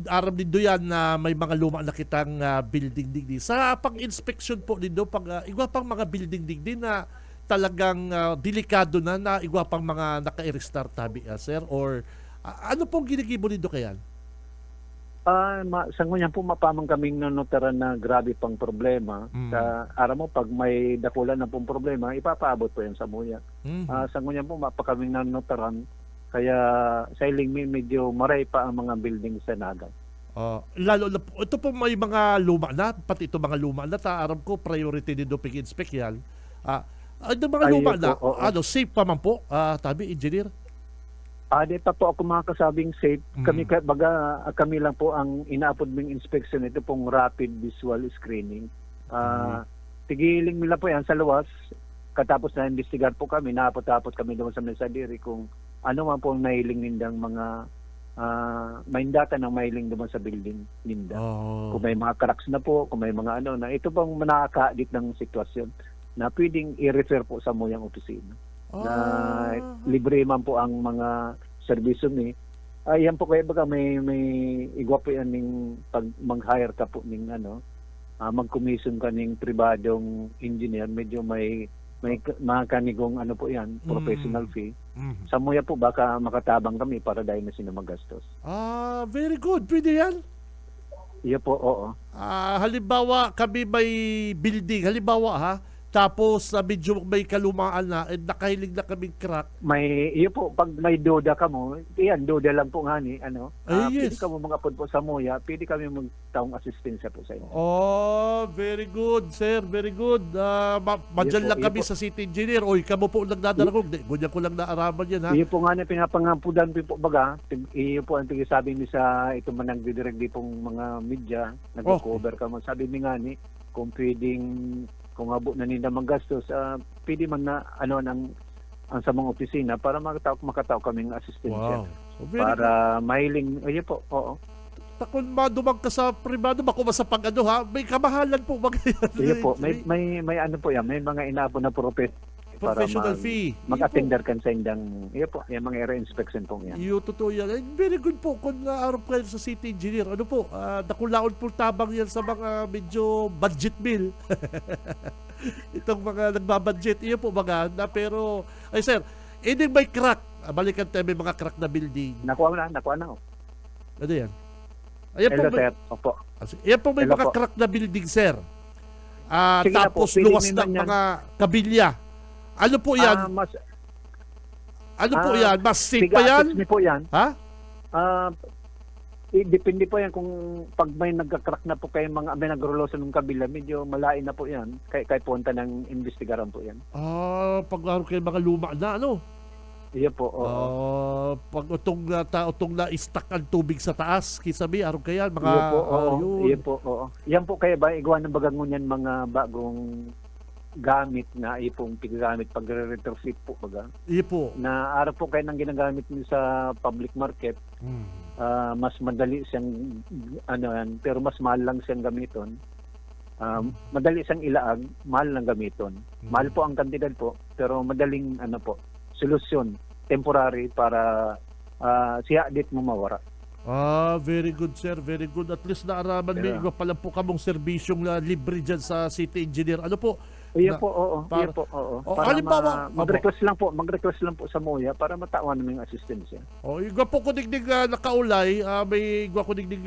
aram din doon na may mga luma na kitang building digdi. Sa pang-inspection po din doon, igwa pang mga building digdi na talagang delikado na igwa pang mga naka-restart tabi, sir? Or ano pong ginigibo din doon kayan? Sa ngunyan po mapamang kaming nanotaran na grabe pang problema. Sa araw mo, pag may dakulan na pong problema, ipapaabot po yan sa muya. Sa ngunyan po mapakaming nanotaran, kaya sa iling medyo maray pa ang mga building sa Naga. Lalo na po, ito po may mga luma na, pati ito mga luma na, aram ko priority din doon pag-inspect yan. Ito mga Ayo luma po, na, oo. safe pa man po, tabi, engineer? Di pa po ako makasabing safe. Kami lang po ang inaapod ming inspection. Ito pong rapid visual screening. Tigiling nila po yan sa luwas. Katapos na investigar po kami, naapot-apot kami doon sa Mesadiri kung ano man po ang nahiling nindang mga maindata ng mahiling doon sa building ninda. Kung may mga cracks na po, kung may mga ano na. Ito pong nakakaadit ng sitwasyon na pwedeng i-refer po sa muyang opisina. Na libre man po ang mga serbisyo ni. Yan po kaya baga may igwa po yan ning pag mag-hire ka po ning mag-commission ka ning pribadong engineer, medyo may mga kanigong ano po yan, professional fee. Sa muya po baka makatabang kami para dahil na sino magastos. Very good. Pwede yan. Iya po, oo. Halimbawa, kami may building. Halimbawa, tapos medyo may kalumaan na and nakahilig na kaming crack. May, iyo po, pag may duda ka mo, iyan, duda lang po nga ni, ano, Ay, yes. pwede ka mo mga po sa Moya, pwede kami magtaong assistensya po sa inyo. Oh, very good, sir. Very good. Madyan Iyo po, lang iyo kami po. sa city engineer. Oy, kamo po nagdadaragog. Ganyan ko lang naaraman yan, ha? Iyo po nga na pinapangampudan po baga, iyo po ang sabi ni sa ito man nagdidirect di pong mga media, nag-cover ka mo. Sabi ni nga ni, kung pwedeng, kung abo na nila manggastos, pwede man na, ano, ang sa mga opisina para makatao kaming assistensya. Wow. So, very good. Para mahiling, iyo po, oo. Takon madumag ka sa privado, bako sa pag-ano, ha? May kamahalan po. Iyo po, may ano po yan, may mga inaabo na professional fee. mag-attender kan sa indang, iyo po, yung mga re-inspection po yan. Iyo, totoo yan. Eh, very good po kung naarap kayo sa city engineer. Ano po, nakulaon po tabang yan sa mga medyo budget bill. Itong mga nagbabudget. Iyo po baga, pero, ay sir, hindi may crack. Balikan tayo, may mga crack na building. Nakuha na. Oh. Ano yan? Ayan po, Hello, sir. Opo. ayan po may Hello mga po. crack na building, sir. Sige na Tapos po, pwede luwas naman ng yan. mga kabilya. Ano po yan? Ano po yan? Mas safe pa yan? Ni po yan. Ha? Depende po yan kung pag may nagka-crack na po kayo may nagrulosan ng kabila, medyo malain na po yan. Kay punta ng investigaran po yan. Pag kayo mga luma na, ano? Iya po, oo. Pag utong na istak ang tubig sa taas, kisabi, araw kaya, mga... Iya po, oo. yun. Iya po, oo. Yan po kaya ba, igawa ng bagangon yan mga bagong gamit na ipong paggamit pag retrofit po baga. Iya po. Na araw po kayo nang ginagamit niyo sa public market, mas madali siyang ano yan, pero mas mahal lang siyang gamiton. Madali siyang ilaag, mahal lang gamiton. Mahal po ang kantidad po, pero madaling ano po, solusyon temporary para siya dit mo mawara. Very good, sir. Very good. At least naaraman may iba pala po kamong serbisyong libre dyan sa city engineer. Ano po? Iya po, oo. Iya po, oo. Para halimbawa, mag-request lang po sa Moya para matawan namin yung assistance. Igwa po ko digdig nakaulay, may igwa ko digdig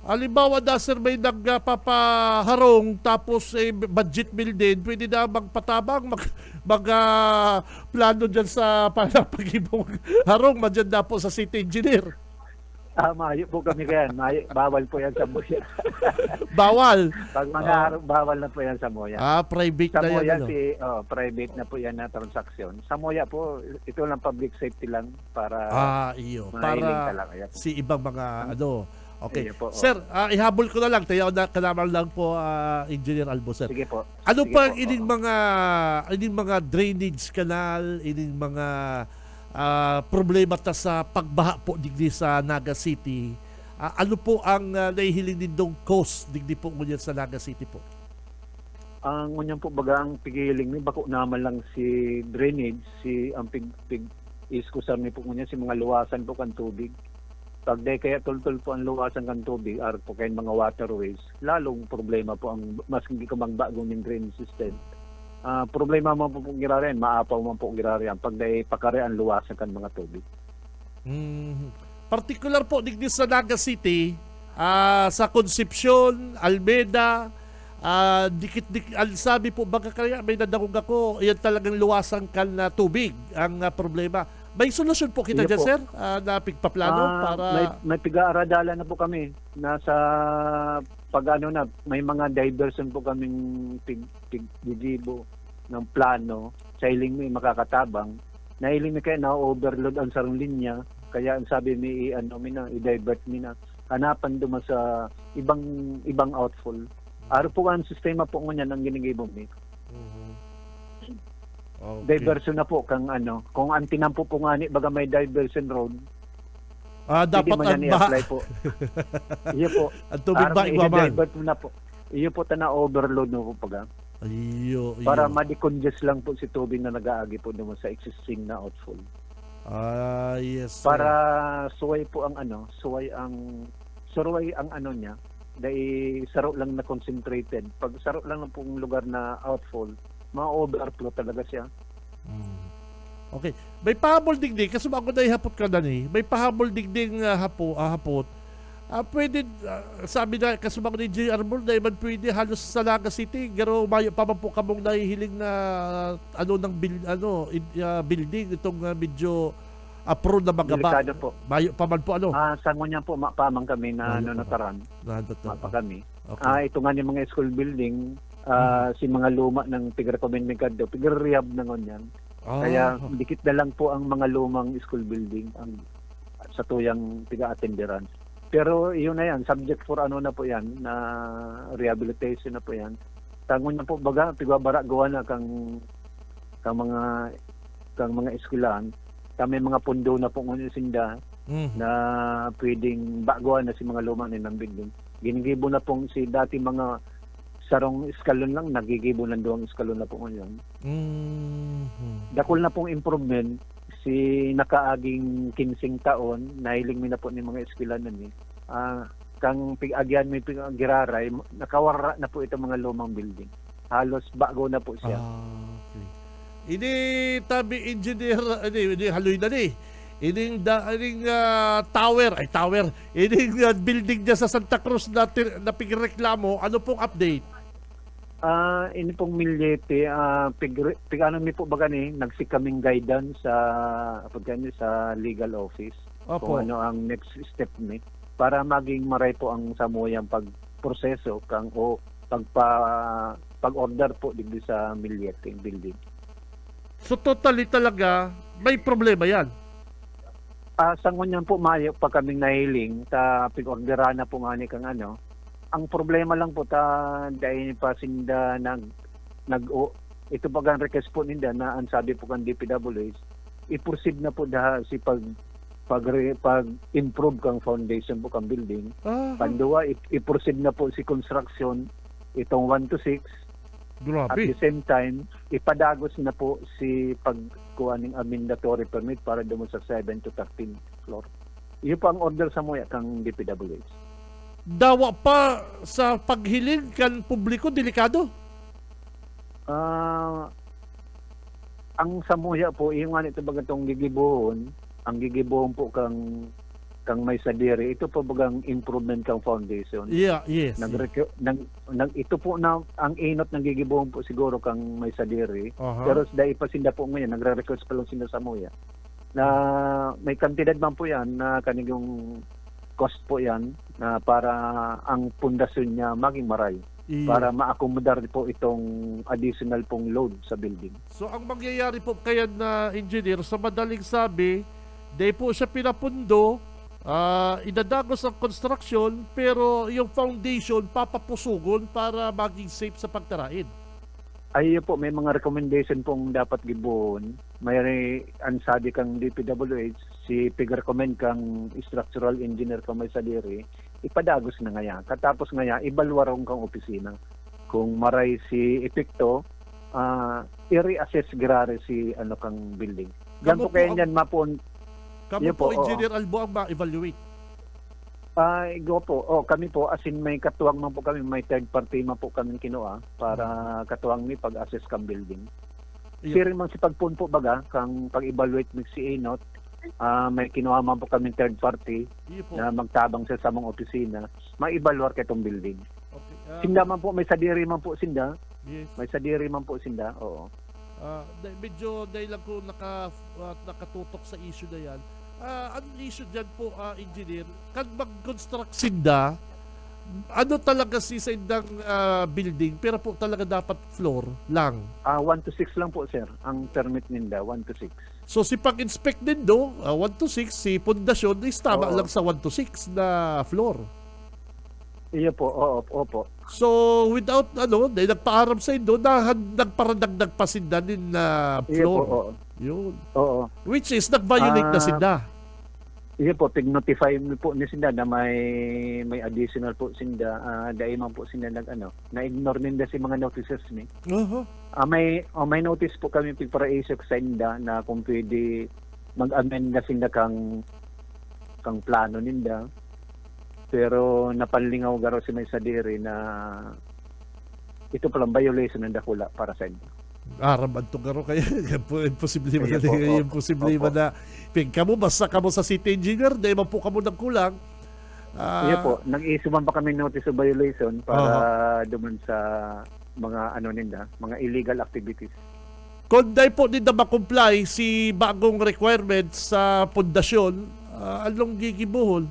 halimbawa da sir may nagpapaharong tapos budget bill din, pwede na magpatabang plano dyan sa pag-ibong harong madyan na po sa city engineer. Mayo po kami kayan. Bawal po yan sa Moya. Bawal? Pag mga harong, bawal na po yan sa Moya. Private Sa na Moya, yan. private na po yan na transaksyon. Sa Moya po, ito lang public safety lang para Iyo. mahiling Para ka lang. Ayan. si ibang mga Okay. Iyo po, Sir, ihabol ko na lang. Tayo na kalaman lang po, Engineer Albo, sir. Sige po. Ano Sige pa po, ining mga drainage canal, ining mga problema ta sa pagbaha po digdi sa Naga City? Ano po ang nahihiling nindong cost digdi po ngunyan sa Naga City po? Ang ngunyan po baga ang pigiling ni bako naman lang si drainage, ang iskusar ni po ngunyan si mga luwasan po kan tubig. Pag day kaya tultul po ang luwasan kan tubig, po kayo mga waterways, lalong problema po ang mas hindi ka bagong ng drainage system. Problema mo po girarian, maapaw mo po girarian pag day pakare ang luwasan kan mga tubig. Particular po digdi sa Naga City, sa Concepcion, Almeda, dikit-dikit, sabi po baga kaya may nadangog ako, yan talagang luwasan kan na tubig ang problema. May solusyon po kita dyan, po. sir, na pigpaplano para... May piga-aradala na po kami. Nasa may mga diversion po kaming pigdidibo ng plano. Sa iling may makakatabang. Nailing may kaya na-overload ang sarong linya. Kaya ang sabi may i-divert mi na. Hanapan duman sa ibang outfall. Aro po ang sistema po ngunyan ang ginigibong mi. Okay. Diversion na po kung ang tinampo po nga baga may diversion road, dapat ang i-apply po. Iyo po. Ang tubig ba igwaman? I-divert mo na po. Iyo po na overload no po paga. Iyo. Para ma-decongest lang po si tubig na nag-aagi po naman sa existing na outfall. Yes. Sir. Para suway po ang niya. Dahil saro lang na concentrated. Pag saro lang ng pong lugar na outfall, ma-overflow talaga siya. Okay. May pahabol digdig, kasi bago na ihapot ka na ni, may pahabol digdig hapot. Pwede, sabi na kasumang ni J. Arbol na iman pwede halos sa Naga City, pero mayo pa man po kamong nahihiling na building itong medyo apro na magaba. Delikado po. Mayo pa man po Sangon niya po, mapamang kami na Mayo pa. nataran. Mapa kami. Okay. Ito nga ni mga school building, si mga luma ng tig-recommend ni Kaddo, tig-rehab na ngon yan. Kaya dikit na lang po ang mga lumang school building ang sa tuyang tiga-attenderan. Pero yun na yan, subject for na po yan, na rehabilitation na po yan. Tangon na po, baga, tigwabara gawa na kang mga eskwelahan. Kami mga pundo na po ngunit sinda na pwedeng bagawa na si mga lumang ng building. Ginigibo na pong si dati mga sarong eskalon lang, nagigibo ng duwang eskalon na po ngayon. Dakol na pong improvement, si nakaaging 15 taon, nahiling mi na po ni mga eskwelahan ni. Kang pig-agyan may pig-agiraray, nakawara na po itong mga lumang building. Halos bago na po siya. Okay. Ini tabi engineer, ini haloy na ni. Ining tower, ining building niya sa Santa Cruz na pigreklamo, ano pong update? Ini pong Milyete, ano mi po baga ni, nagsikaming guidance sa legal office. Opo. Kung ano ang next step ni para maging maray po ang samuyang pagproseso pag-order po dito sa Milyete building. So totally talaga may problema yan. Sangon yan po mayo pa kaming nahiling ta pig-orderan na po nga ni kang ano. Ang problema lang po dahil pa sinda ito bagang request po ninda na ang sabi po kan DPWH i-proceed na po si pag-improve kang foundation po kang building. Panduwa i-proceed na po si construction itong 1 to 6. Grabe. At the same time ipadagos na po si pagkuha ng mandatory permit para dumo sa 7 to 13 floor. Iyo po ang order sa moya kang DPWH. Dawa pa sa paghiling kan publiko, delikado. Ang samuya po, yung nga ito bagatong gigibuhon, ang gigibuhon po kang may sadiri, ito po bagang improvement kang foundation. Yeah, yes. Ito po na, ang inot ng gigibuhon po siguro kang may sadiri, pero dahil pa sinda po ngayon, nagre-request pa lang sinda samuya. Na may kantidad man po yan na kanigong cost po yan na para ang pundasyon niya maging maray para ma-accommodar po itong additional pong load sa building. So ang mangyayari po kaya na engineer, sa madaling sabi, day po siya pinapundo, idadagos ang construction, pero yung foundation papapusugon para maging safe sa pagtarain. Ay po, may mga recommendation pong dapat gibuhon. May ansabi kang DPWH, si pig-recommend kang structural engineer kang may sadiri, ipadagos na nga yan. Katapos nga yan, ibalwarong kang opisina. Kung maray si epekto, i-reassess grare si kang building. Yan po kayo yan mapon. Kamo po, Engineer Albo, ang ma-evaluate. Kami po, as in may katuwang man po kami, may third party man po kami kinuha para katuwang ni pag-assess kang building. Siri man si pagpun po baga, kang pag-evaluate ng si Enot, may kinuha man po kami third party na magtabang sa samong opisina, ma-evaluate katong building. Okay. Sinda man po, may sadiri man po sinda. Yes. May sadiri man po sinda, oo. Medyo dahil lang ko nakatutok sa issue na yan. Ang issue dyan po, engineer, kan mag-construct sinda, ano talaga si sa indang building, pero po talaga dapat floor lang. 1 to 6 lang po, sir. Ang permit ninda, 1 to 6. So si pag-inspect din 1 to 6, si pundasyon is tama lang sa 1 to 6 na floor. Iya po, opo. So without dahil nagpaaram sa indo, nagparadagdag pa sinda din na floor. Iya po, oo. Yun. Oo. Which is nag-violate na sinda. Iya po, tig-notify po ni sinda na may additional po sinda, dahil man po sinda na-ignore ninda si mga notices ni. May notice po kami para issue sa sinda na kung pwede mag-amend na sinda kang plano ninda. Pero napanlingaw garo si may sadiri na ito palang violation ng dakula para sa inyo. Araman to garo kaya imposible man na ping kamo basta kamo sa city engineer dahil man po kamo nagkulang Iya po, nag-isuman pa kami notice of violation para duman sa mga mga illegal activities. Kunday po din na makomply si bagong requirements sa pundasyon, anong gigibuhol?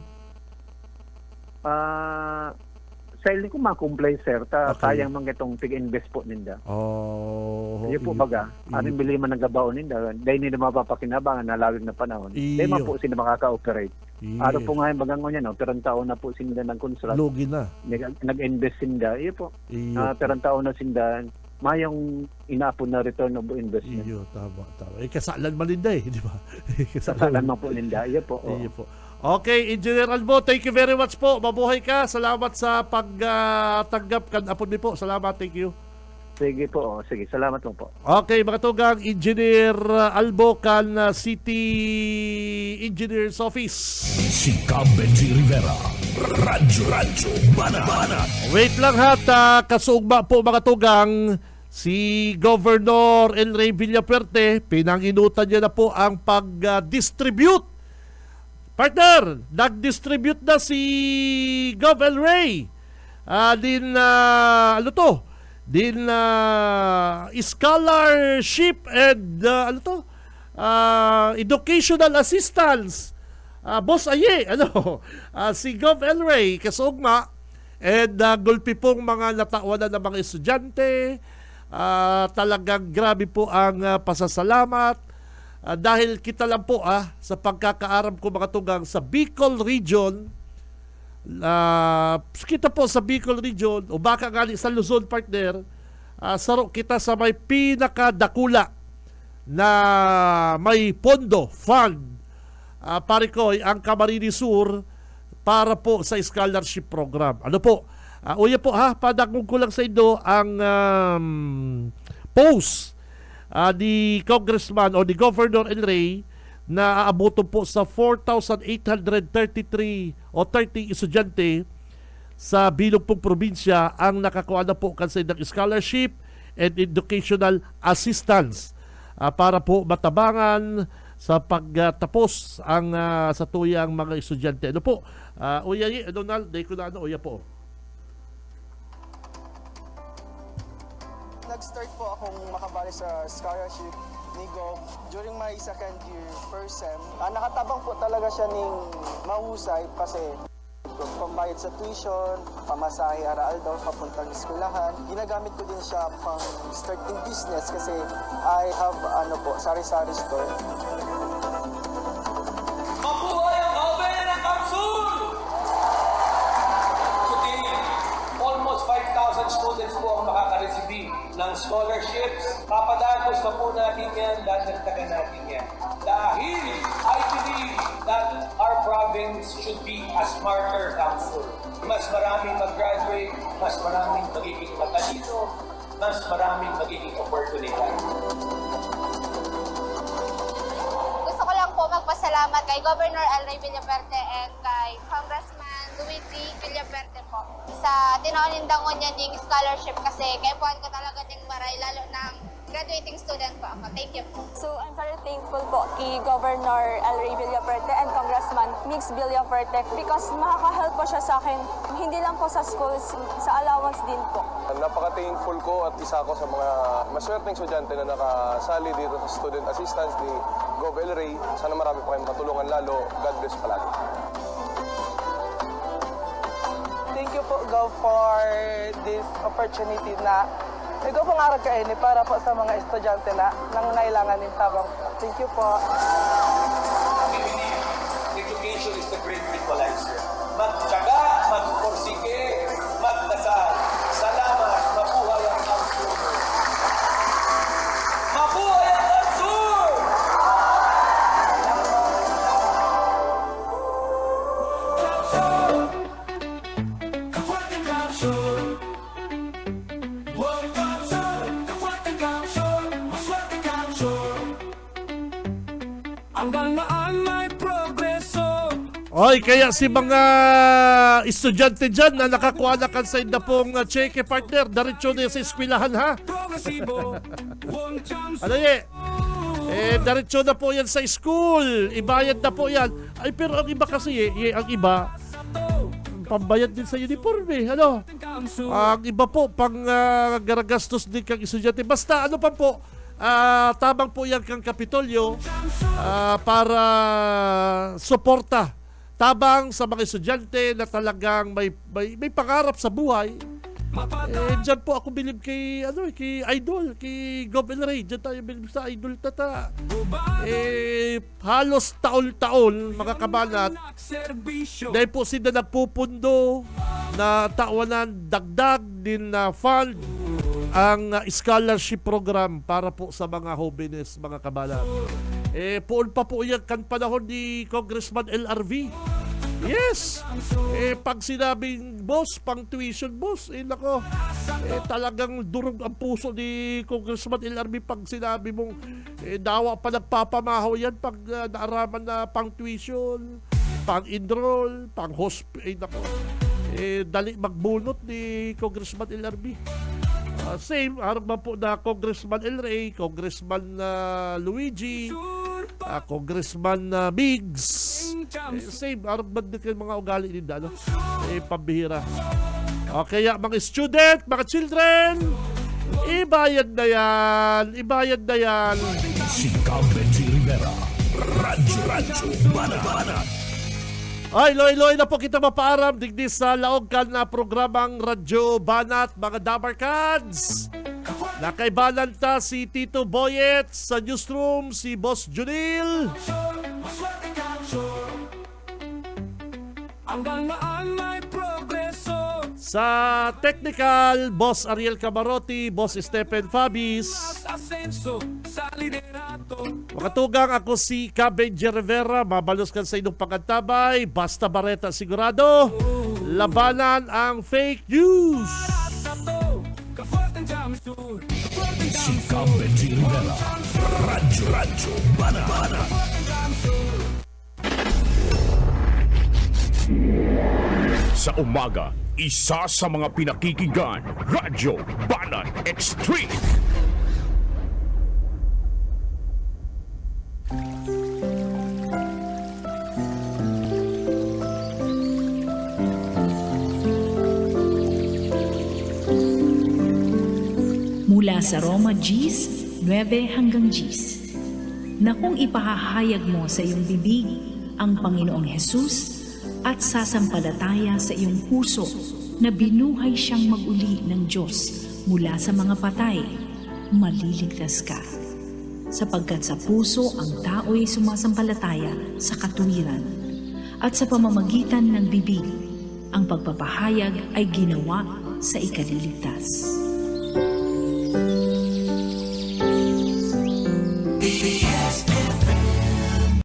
Sa ilin ko ma-comply, sir, Okay. sayang man itong tig-invest po ninda. Oh, Iyo po baga, aring bili man nagabaon ninda, dahil nila mapapakinabangan na lawig na panahon. Dahil man Iyo. po sila makaka-operate. Araw po nga yung bagang niya, no, perang taon na po sila ng construct. Lugi na. Nag-invest sinda. Iyo po, Iyo. perang taon na sinda, mayong inaapon na return of investment. Iyo, tama. Kasalan malinda eh, di ba? Kasalan man po ninda. Iyo po. Iyo po. Okay, Engineer Albo, thank you very much po. Mabuhay ka. Salamat sa pagtanggap kan apon mi po. Salamat, thank you. Sige po. Sige, salamat po. Okay, mga tugang, Engineer Albo kan City Engineer's Office. Si Cab Benji Rivera, Radyo Banat. Wait lang ha, kasugma po mga tugang, si Governor El Rey Villafuerte, pinanginutan niya na po ang pag-distribute. Partner, nag-distribute na si Gov El Rey. Scholarship and educational assistance. Boss Aye, si Gov El Rey kasugma and gulpi pong mga natawanan ng mga estudyante. Talagang grabe po ang pasasalamat. Dahil kita lang po sa pagkakaaram ko mga tugang sa Bicol Region, kita po sa Bicol Region o baka gali sa Luzon, partner, saro kita sa may pinakadakula na may pondo, fund, parikoy, ang Camarines Sur para po sa scholarship program. Ano po? Uya po padagong ko lang sa inyo ang post ni Congressman o ni Governor El Rey na aaboto po sa 4,833 o 30 estudyante sa bilog pong probinsya ang nakakuha na po kasi ng scholarship and educational assistance para po matabangan sa pagtapos ang sa tuyang mga estudyante. Ano po? Uya, Donald, day ko na uya po. Nag-start po akong makabali sa scholarship ni Gov during my second year first sem. Nakatabang po talaga siya ng mahusay kasi pambayad sa tuition, pamasahe araw-daw papuntang eskwelahan. Ginagamit ko din siya pang starting business kasi I have sari-sari store. Mabuhay ang Oven ng Kamsul! Today, almost 5,000 students po ang makaka-receive ng scholarships. Papadagos pa po natin yan, dadagdagan natin yan. Dahil I believe that our province should be a smarter council. Mas maraming mag-graduate, mas maraming magiging matalino, mas maraming magiging oportunidad. Gusto ko lang po magpasalamat kay Governor El Rey Villafuerte and kay Congressman Luigi Villafuerte po sa tinaonindangon niya ng scholarship kasi kaya po ko talaga ding maray lalo ng graduating student po ako. Thank you po. So I'm very thankful po kay Governor El Rey Villafuerte and Congressman Mix Villafuerte because makaka-help po siya sa akin, hindi lang po sa schools, sa allowance din po. Napaka-thankful ko at isa ko sa mga maswerteng estudyante na nakasali dito sa student assistance ni Gov El Rey. Sana marami pa kayong matulungan lalo. God bless palagi. Thank you po, Gov, for this opportunity na ikaw pong arag kaini para po sa mga estudyante na nangangailangan ng tabang. Thank you po. We believe education is the great equalizer. Magtyaga, magpursige, magdasal. Salamat, mabuhay ang Kamsul! Mabuhay ang Kamsul! Oy, kaya si mga estudyante dyan na nakakuha na kan sa inda pong cheque, partner, diretso na sa eskwelahan ha. Ano diretso na po yan sa school. Ibayad na po yan. Ay, pero ang iba kasi ang iba, pambayad din sa uniforme. Ano? Ang iba po, pang garagastos din kang estudyante. Basta ano pa po, tabang po yan kang Kapitolyo para suporta. Tabang sa mga estudyante na talagang may pangarap sa buhay. Diyan po ako bilib kay Idol, kay Gov. El Rey. Diyan tayo bilib sa Idol tata. Halos taon-taon mga kabanat dahil po sila nagpupundo na tawanan dagdag din na fund ang scholarship program para po sa mga homeless mga kabanat. Poon pa po yan kan panahon ni Congressman LRV. Yes! Pag sinabing boss, pang tuition boss, nako, talagang durog ang puso ni Congressman LRB pag sinabi mong dawa pa nagpapamahaw yan pag naaraman na pang tuition, pang enroll, pang hospital, nako. Dali magbunot ni Congressman LRB. Same, harap man po na Congressman El Rey, Congressman Luigi, Congressman Biggs. Same, harap man din kayo mga ugali nila, no? Pambihira. Kaya mga student, mga children, ibayad na yan. Si Benji Rivera, Radyo Banat. Ay, loy na po kita mapaaram digdi sa laog kan na programang Radyo Banat, mga Dabarkads. Nakaibalan ta si Tito Boyet sa newsroom, si Boss Junil. Sa technical, Boss Ariel Camarotti, Boss Stephen Fabis. Makatugang ako si Benji Rivera, mabalos kan sa inyong pangantabay, basta bareta sigurado, labanan ang fake news. Si Benji Rivera, Radyo Banat. Sa umaga, isa sa mga pinakikinggan, Radyo Banat Extreme. Mula sa Roma Gs, 9 hanggang Gs, na kung ipahahayag mo sa iyong bibig ang Panginoong Hesus at sasampalataya sa iyong puso na binuhay siyang mag-uli ng Diyos mula sa mga patay, maliligtas ka. Sapagkat sa puso ang tao'y sumasampalataya sa katuwiran at sa pamamagitan ng bibig, ang pagpapahayag ay ginawa sa ikaliligtas.